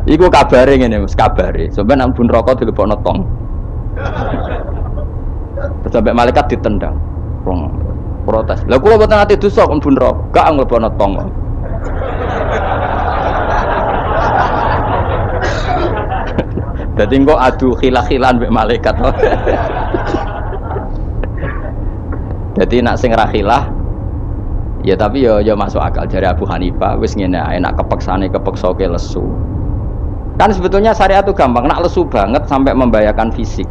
Iku kabare ngene Mas, kabare. Sampeyan nang bun rokok dilebokno tong. Sampai malaikat ditendang. Wong protes. Lah kula mboten ate dosa kon bun rokok, gak nglebokno tong. Dadi kok adu khilah-khilan mbek malaikat. Dadi nak sing ra khilah ya tapi ya masuk akal dari Abu Hanifah wis ngene enak kepeksane kepeksa ke lesu. Kan sebetulnya syariat itu gampang, nak lesu banget sampai membahayakan fisik.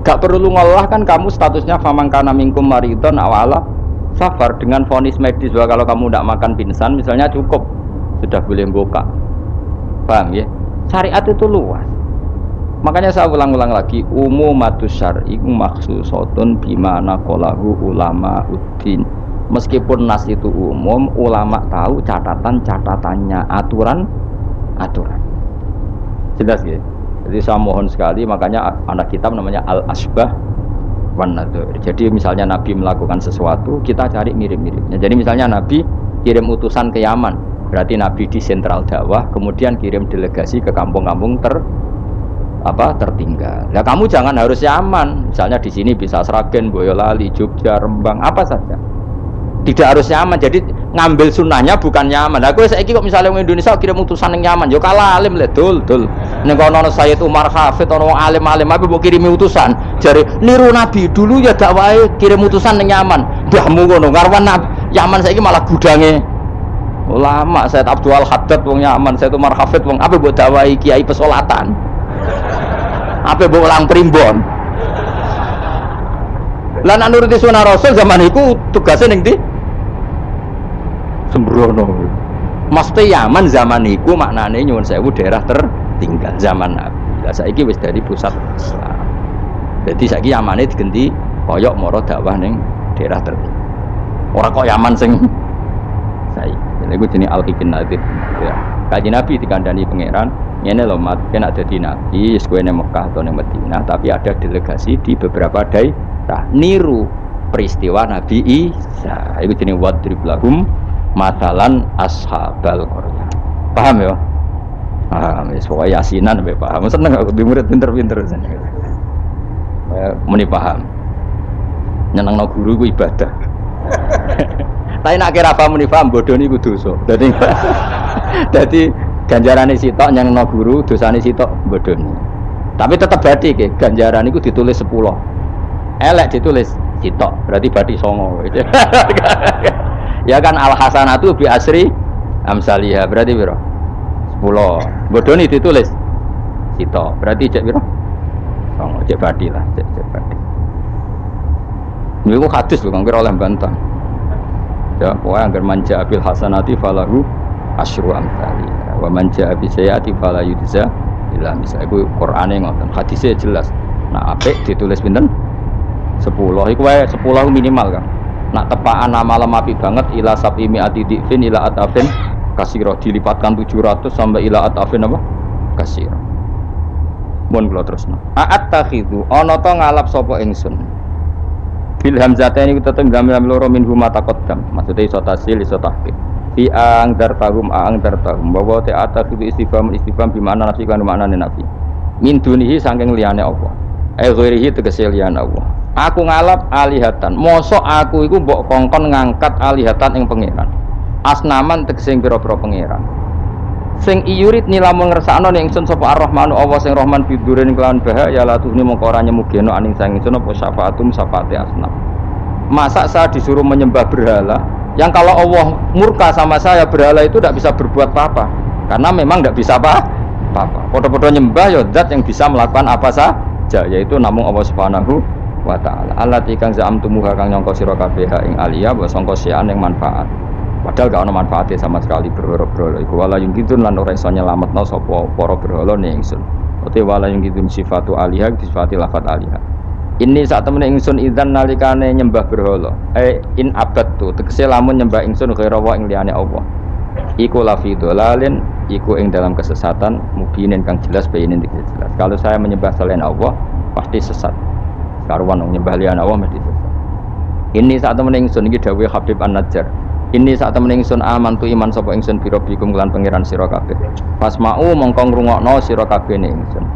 Gak perlu ngolah kan, kamu statusnya famangkana minkum maridon awala safar, dengan vonis medis bahwa kalau kamu tidak makan pingsan misalnya cukup sudah boleh buka. Paham ya? Syariat itu luas. Makanya saya ulang-ulang lagi, umumatus syar'i maksusotun bimana qalahu ulama uddin. Meskipun nas itu umum, ulama tahu catatan-catatannya, aturan. Jelas ya. Jadi saya mohon sekali, makanya anak kitab namanya Al-Asbah wan Nadhir. Jadi misalnya Nabi melakukan sesuatu, kita cari mirip-miripnya. Jadi misalnya Nabi kirim utusan ke Yaman, berarti Nabi di sentral dakwah, kemudian kirim delegasi ke kampung-kampung tertinggal. Nah kamu jangan harus Yaman, misalnya di sini bisa Sragen, Boyolali, Jogja, Rembang, apa saja. Tidak harus Yaman, jadi ngambil sunnahnya bukan Yaman. Aku saiki kok misalnya orang Indonesia kirim utusan yang Yaman, yo kalah alim le dul. Ning kono Sayyid Umar Hafid ono alim-alim apa mbok kirimi utusan. Jare niru Nabi dulu ya dakwahe kirim utusan yang Yaman. Mbahmu ngono karwan Yaman saiki malah gudange ulama. Sayyid Abdul Haddad wong Yaman, Sayyid Umar Hafid wong apa mbok dakwahi kiai pesolatan. Apa mbok ulang primbon. Lah nek nuruti sunah Rasul zaman iku tugasnya ning ndi? Sembrono. Mesti Yaman zaman iku maknane nyuwun sewu daerah tertinggal zaman Nabi. Lah saiki wis dari pusat Islam. Jadi saiki Yamane digenti koyok moro dakwah ning daerah tertinggal. Ora kok Yaman sing saiki. Lha iku jenenge al-hikin nadid. Ya. Kanjeng Nabi dikandani pangeran, ngene lho mat, yen ada di Nabi, wis kowe ning Mekah atau ning Madinah, tapi ada delegasi di beberapa daerah niru peristiwa Nabi Isa. Iku jenenge wadrib lahum matalan ashabal qaryah. Paham ya? Paham, wis pokoke yasinan sampe paham. Seneng aku di murid pinter-pinter seneng. Muni paham. Nyenengno guru ku ibadah. Tapi nek kira paham muni paham bodho niku dosa. Dadi ganjarane sitok nyenengno guru, dosane sitok bodhone. Tapi tetep berarti ke ganjaran iku ditulis 10. Elek ditulis sitok, berarti berarti 9. Ya kan al hasanatu bi asri amsalihah berarti piro? 10. Bodoni ditulis sito. Berarti cek piro? Cek badi lah, cek badi. Niku hadis lho kang kira oleh bantah. Ya, pokoke anggar manja bil hasanati falahu asyru amsalihah. Wa manja bi sayyiati fala yujza illa misal. Iku Qur'ane ngoten. Hadise jelas. Nah, apik ditulis pinten? 10. Iku wae 10 minimal kan. Nak tepaan amal api banget ila sabi mi'ati difin ila atafin kasiro dilipatkan 700 sampai ila atafin apa? Kasiro. Mun kula terusno. A'attakhidhu ana ta ngalap sapa ingsun. Bil hamzataini tetep gamel loro min huma taqaddam. Maksude iso tasil iso tahqiq. Fi ang dartahum bahwa ta'attakhidhu istifham bi makna nafi kan maknane nafi. Min dunihi saking liyane apa? Ghairihi tegese liyane Allah. Aku ngalap alihatan. Mosok aku iku mbok kongkon ngangkat alihatan ing pangeran. Asnaman tegese pira-pira pangeran. Sing iyurit nilamun ngersakno ning ingsun sapa Ar-Rahmanu Allah sing Rahman bidurin kelawan bahaya la tuhni mongko ora nyemugeno aning sang ingsun apa syafaatum syafaate asnam. Masa saya disuruh menyembah berhala yang kalau Allah murka sama saya berhala itu tidak bisa berbuat apa-apa karena memang tidak bisa apa-apa. Podo-podo nyembah ya zat yang bisa melakukan apa saja yaitu namung Allah Subhanahu wa ta'ala. Allati kang za'amtumuha kang nyangka sira kabeh ing aliyah wa sangka sian ing manfaat. Padahal gak ono manfaate sama sekali berhala-berhala iku wala yung kidun lan ora iso nyelametno sapa para berhala ning ingsun. Ote wala yung kidun sifatu aliyah sifati lafat aliyah. Ini saat temen ingsun idzan nalikane nyembah berhala. In abadtu tegese lamun nyembah ingsun ghaira wa ing liyane Allah. Iku lafi dolalin iku ing dalam kesesatan mubinin kang jelas bayinin jelas. Kalau saya menyembah selain Allah pasti sesat. Karuan nyembah liyan Allah mesti sesat. Ini saat temen ingsun iki dawuh Habib An-Najjar. Ini saat temen ingsun amantu iman sapa ingsun bi rabbikum lan pangeran sira kabeh. Fasma'u mongko ngrungokno sira kabeh ning ingsun.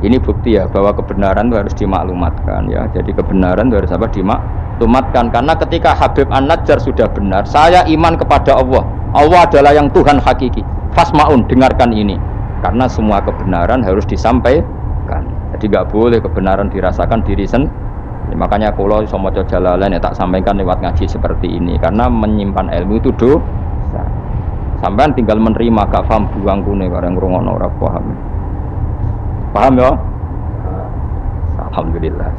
Ini bukti ya bahwa kebenaran itu harus dimaklumatkan ya. Jadi kebenaran itu harus apa dimaklumatkan karena ketika Habib An-Najjar sudah benar, saya iman kepada Allah. Allah adalah yang Tuhan hakiki. Fasma'un dengarkan ini. Karena semua kebenaran harus disampaikan. Jadi enggak boleh kebenaran dirasakan diri sendiri. Makanya kalau iso maca Jalalain ya tak sampaikan lewat ngaji seperti ini karena menyimpan ilmu itu dosa. Sampean tinggal menerima gak paham buangkune bareng ngrungokno ora paham. Paham ya? Alhamdulillah.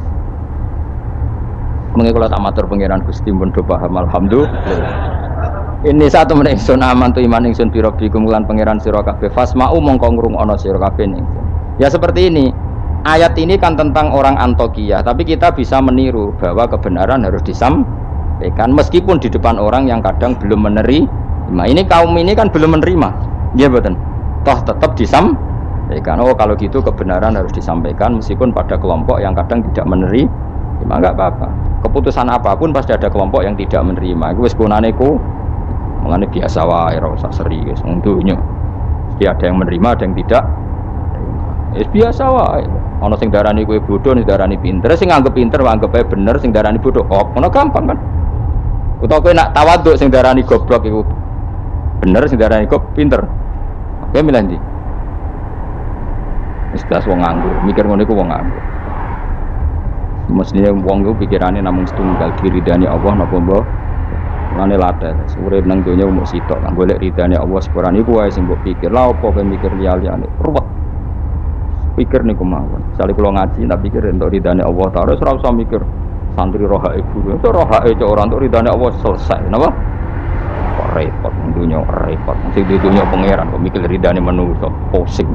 Mengko kula tak matur pangeran Gusti pun do paham alhamdulillah. Ini satu meneh ingsun aman tu iman ingsun bi rabbikum lan pangeran sira kabeh fasma'u mongko ngrungokno sira kabeh ning. Ya seperti ini. Ayat ini kan tentang orang Antioquia, tapi kita bisa meniru bahwa kebenaran harus disampaikan meskipun di depan orang yang kadang belum menerima. Ini kaum ini kan belum menerima, ya betul. Toh tetap Ya kan, oh kalau gitu kebenaran harus disampaikan meskipun pada kelompok yang kadang tidak menerima, enggak apa-apa. Keputusan apapun pasti ada kelompok yang tidak menerima. Iku wis kunane ku mengane biasa wae ora usah serius wong dunyo. Mesti ada yang menerima, ada yang tidak. Wis biasa wae. Ana sing darani kowe bodoh, sing darani pinter, sing nganggep pinter nganggep ae bener, sing darani bodoh kok. Ngono gampang kan? Utawa kowe nak tawaduk sing darani goblok iku bener, sing darani kok pinter. Kowe milih ndi? Wis wong nganggur, mikir ngono iku wong nganggur. Mestinya wong iku pikirane namung setunggal diridani Allah napa mbok. Mane laten, urip nang donya umuk sitok, kan golek ridane Allah sepurane iku wae sing mbok pikir. Lah opo kowe mikir liya-liyane? Ruwet. Pikir niku mawon. Sale kula ngaji tak pikir entuk ridane Allah ta, ora usah mikir santri rohake guru. Itu rohake cok ora entuk ridane Allah selesai, napa? Kok repot donya repot. Sing di donya pangeran kok mikir ridane manusa, pusing.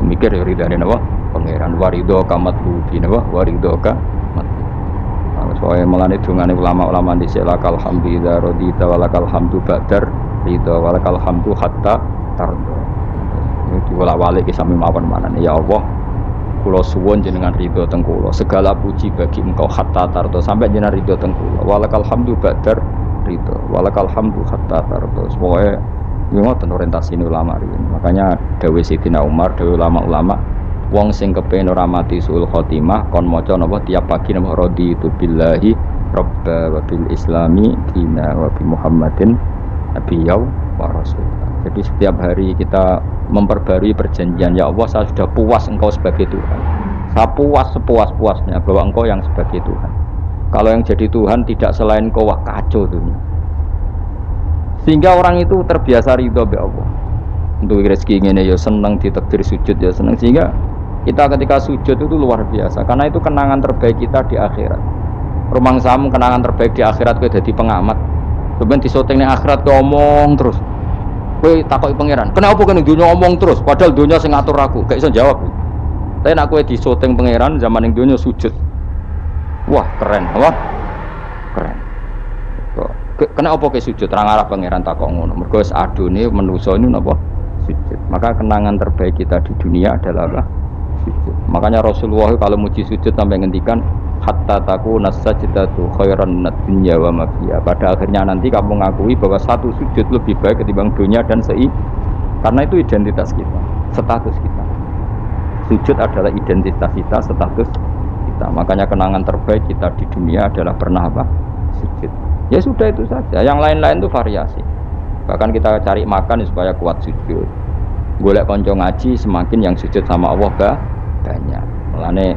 Mikir ridane napa? Pangeran warido kamat budi napa? Warido ka mat. Soale melane dungane ulama-ulama dhisik lakal hamdu idza radita walakal hamdu ba'dar ridha walakal hamdu hatta tarda. Diwolak-walik sami mawon manane ya Allah kula suwun jenengan ridho teng kula segala puji bagi engkau hatta tarda sampai jenengan ridho teng kula walakal hamdu ba'dar ridha walakal hamdu hatta tarda. Semoga ngoten orientasi ulama riyen. Makanya dawuh Sayyidina Umar dawuh ulama-ulama wong sing kepengin ora mati suul khotimah kon maca napa tiap pagi napa raditu billahi rabba wa bil islami dina wa bi Muhammadin nabiyya wa rasul. Jadi setiap hari kita memperbarui perjanjian, ya Allah saya sudah puas engkau sebagai Tuhan. Saya puas sepuas-puasnya bahwa engkau yang sebagai Tuhan. Kalau yang jadi Tuhan tidak selain engkau, wah kacau dunia. Sehingga orang itu terbiasa ridho be Allah. Untuk rezeki ini ya senang, ditakdir sujud ya senang. Sehingga kita ketika sujud itu luar biasa. Karena itu kenangan terbaik kita di akhirat. Rumang samu kenangan terbaik di akhirat kita jadi pengamat. Sebenarnya di syuting di akhirat kau omong terus. Kowe takoki pangeran, kenapa kene dunya ngomong terus padahal dunya sing ngatur aku, gak iso jawab. Tapi nek kowe disoting pangeran zaman ning dunya sujud. Wah, keren, apa? Keren. Kenapa kowe sujud? Terang arah pangeran takok ngono. Mergo wis adone manusa ini napa? Sujud. Maka kenangan terbaik kita di dunia adalah apa? Sujud. Makanya Rasulullah kalau muji sujud sampai ngendikan hatta takuna sajdatu khairan minad dunya wa ma fiha. Pada akhirnya nanti kamu mengakui bahwa satu sujud lebih baik ketimbang dunia dan karena itu identitas kita, status kita. Sujud adalah identitas kita, status kita. Makanya kenangan terbaik kita di dunia adalah pernah apa? Sujud. Ya sudah itu saja. Yang lain-lain itu variasi. Bahkan kita cari makan supaya kuat sujud. Golek kanca ngaji semakin yang sujud sama Allah banyak. Mulane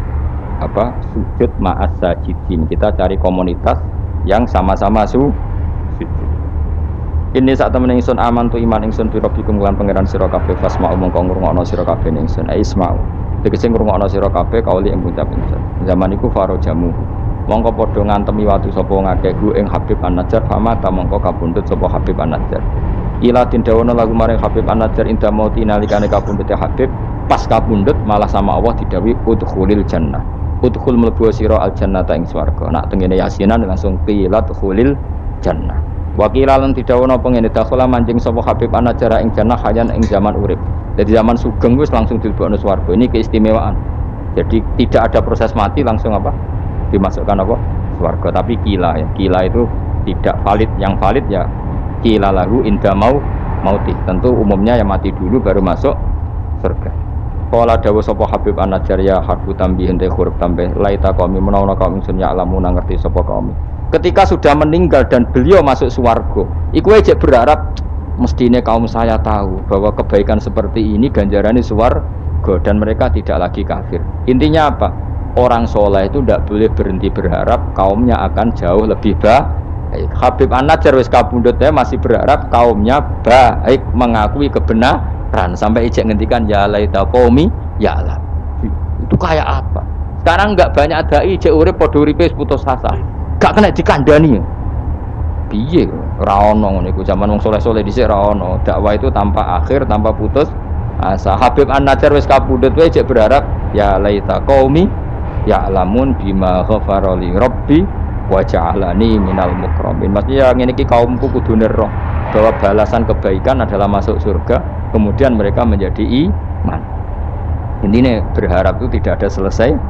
sujud ma'as sajidin. Kita cari komunitas yang sama-sama sujud. Ini saat temen ingsun aman tu iman ingsun tu rabbikum lan pangeran sira kabeh fasma'u mongko ngrungokno sira kabeh ingsun isma'u. Tegese ngrungokno sira kabeh kauli ing ngucap ingsun. Zaman iku faro jamu. Mongko padha ngantemi watu sapa ngakeh gu ing Habib An-Najjar fama ta mongko kabundut sapa Habib An-Najjar. Ila tindawono lagu maring Habib An-Najjar inda mauti nalikane kabundut Habib pas kabundut malah sama Allah didhawuhi udkhulil jannah. Udkhul mlebu sira al jannata ing swarga. Nak tengene yasinan langsung qilat khulil jannah. Wa qila lan didhawuhna pengene dakhula manjing sapa Habib An-Najjar ing jannah hayan ing zaman urip. Jadi zaman sugeng wis langsung dilebokno swarga. Ini keistimewaan. Jadi tidak ada proses mati langsung apa? Dimasukkan apa? Swarga. Tapi qila ya. Qila itu tidak valid. Yang valid ya qila lahu inda mauti. Tentu umumnya yang mati dulu baru masuk surga. Kala dawuh sapa Habib An-Najjar ya harfu tambihin te huruf tambah laita qaumi menawa kaum ingsun ya lamun ngerti sapa kaum. Ketika sudah meninggal dan beliau masuk swarga, iku aja berharap mestine kaum saya tahu bahwa kebaikan seperti ini ganjarannya swarga dan mereka tidak lagi kafir. Intinya apa? Orang soleh itu tidak boleh berhenti berharap kaumnya akan jauh lebih baik. Habib An-Najjar wis kabundut masih berharap kaumnya baik mengakui kebenaran. Sampai ijek ngendikan ya laita qaumi ya alam. Itu kayak apa? Sekarang enggak banyak dai ijek urip padha uripe putus asa. Gak kena dikandani. Piye ora ono ngene iku zaman wong saleh-saleh dhisik ora ono. Dakwah itu tanpa akhir, tanpa putus asa. Habib An-Najjar wis kabundut wae ijek berharap ya laita qaumi ya alamun bima ghafara li rabbi wa ja'alani minal mukramin. Maksudnya ngene iki kaumku kudu nero bahwa balasan kebaikan adalah masuk surga. Kemudian mereka menjadi iman. Intinya berharap itu tidak ada selesainya.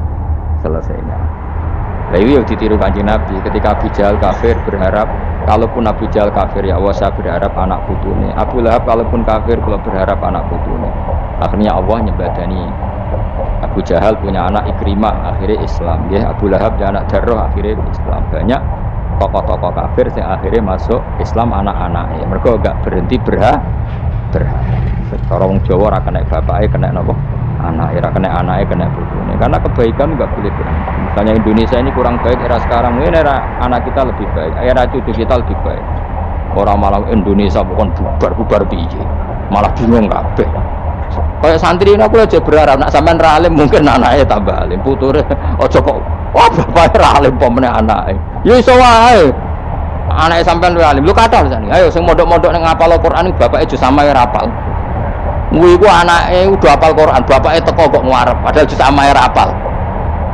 Nah itu yang ditiru Kanjeng Nabi ketika Abu Jahal kafir berharap kalaupun Abu Jahal kafir ya Allah saya berharap anak putune. Abu Lahab kalaupun kafir kalau berharap anak putune. Akhirnya Allah nyebadani Abu Jahal punya anak Ikrimah akhirnya Islam. Ya Abu Lahab punya anak Darroh akhirnya Islam. Banyak tokoh-tokoh kafir yang akhirnya masuk Islam anak-anaknya. Mereka enggak berhenti berharap. Orang Jawa ora kena bapake kena napa? Anak kena anaknya kena putune. Karena kebaikan enggak boleh berhenti. Misalnya Indonesia ini kurang baik era sekarang, ini era anak kita lebih baik, era cucu kita lebih baik. Orang malah Indonesia bukan bubar piye, malah bingung kabeh. Kayak santri ini aku aja berharap nak sampean ra alim mungkin anaknya tambah alim, puture aja kok wah bapake ra alim pomene anake. Ya iso wae. Anake sampean luwih alim. Lu kathah sani. Ayo sing mondok-mondok ning ngapal Al-Qur'an bapake aja samae ra apal. Kuwi ku anake udah hafal Quran, bapake teko kok nguarep padahal aja samae ra apal.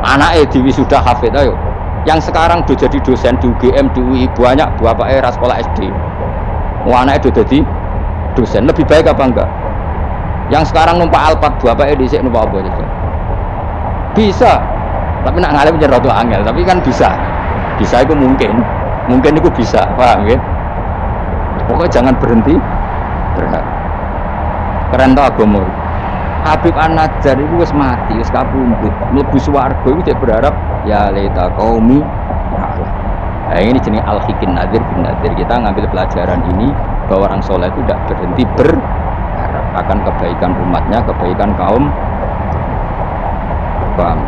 Anaknya di wisuda hafid, ayo. Yang sekarang udah jadi dosen di UGM, di UI banyak bapak era sekolah SD. Anaknya udah jadi dosen, lebih baik apa enggak? Yang sekarang numpak Alphard, bapaknya dhisik numpak apa aja? Bisa, tapi nak ngalim jadi rada angel, tapi kan bisa. Bisa itu mungkin itu bisa, paham ya? Pokoknya jangan berhenti berharap. Keren tau agama. Habib An-Najjar itu wis mati, wis kapundhut, mlebu swarga iku cek berharap ya laita qaumi ya'lam. Nah, ini jenis al-hikin nadir bin nadir. Kita ngambil pelajaran ini bahwa orang soleh itu tidak berhenti berharap akan kebaikan umatnya, kebaikan kaum. Paham?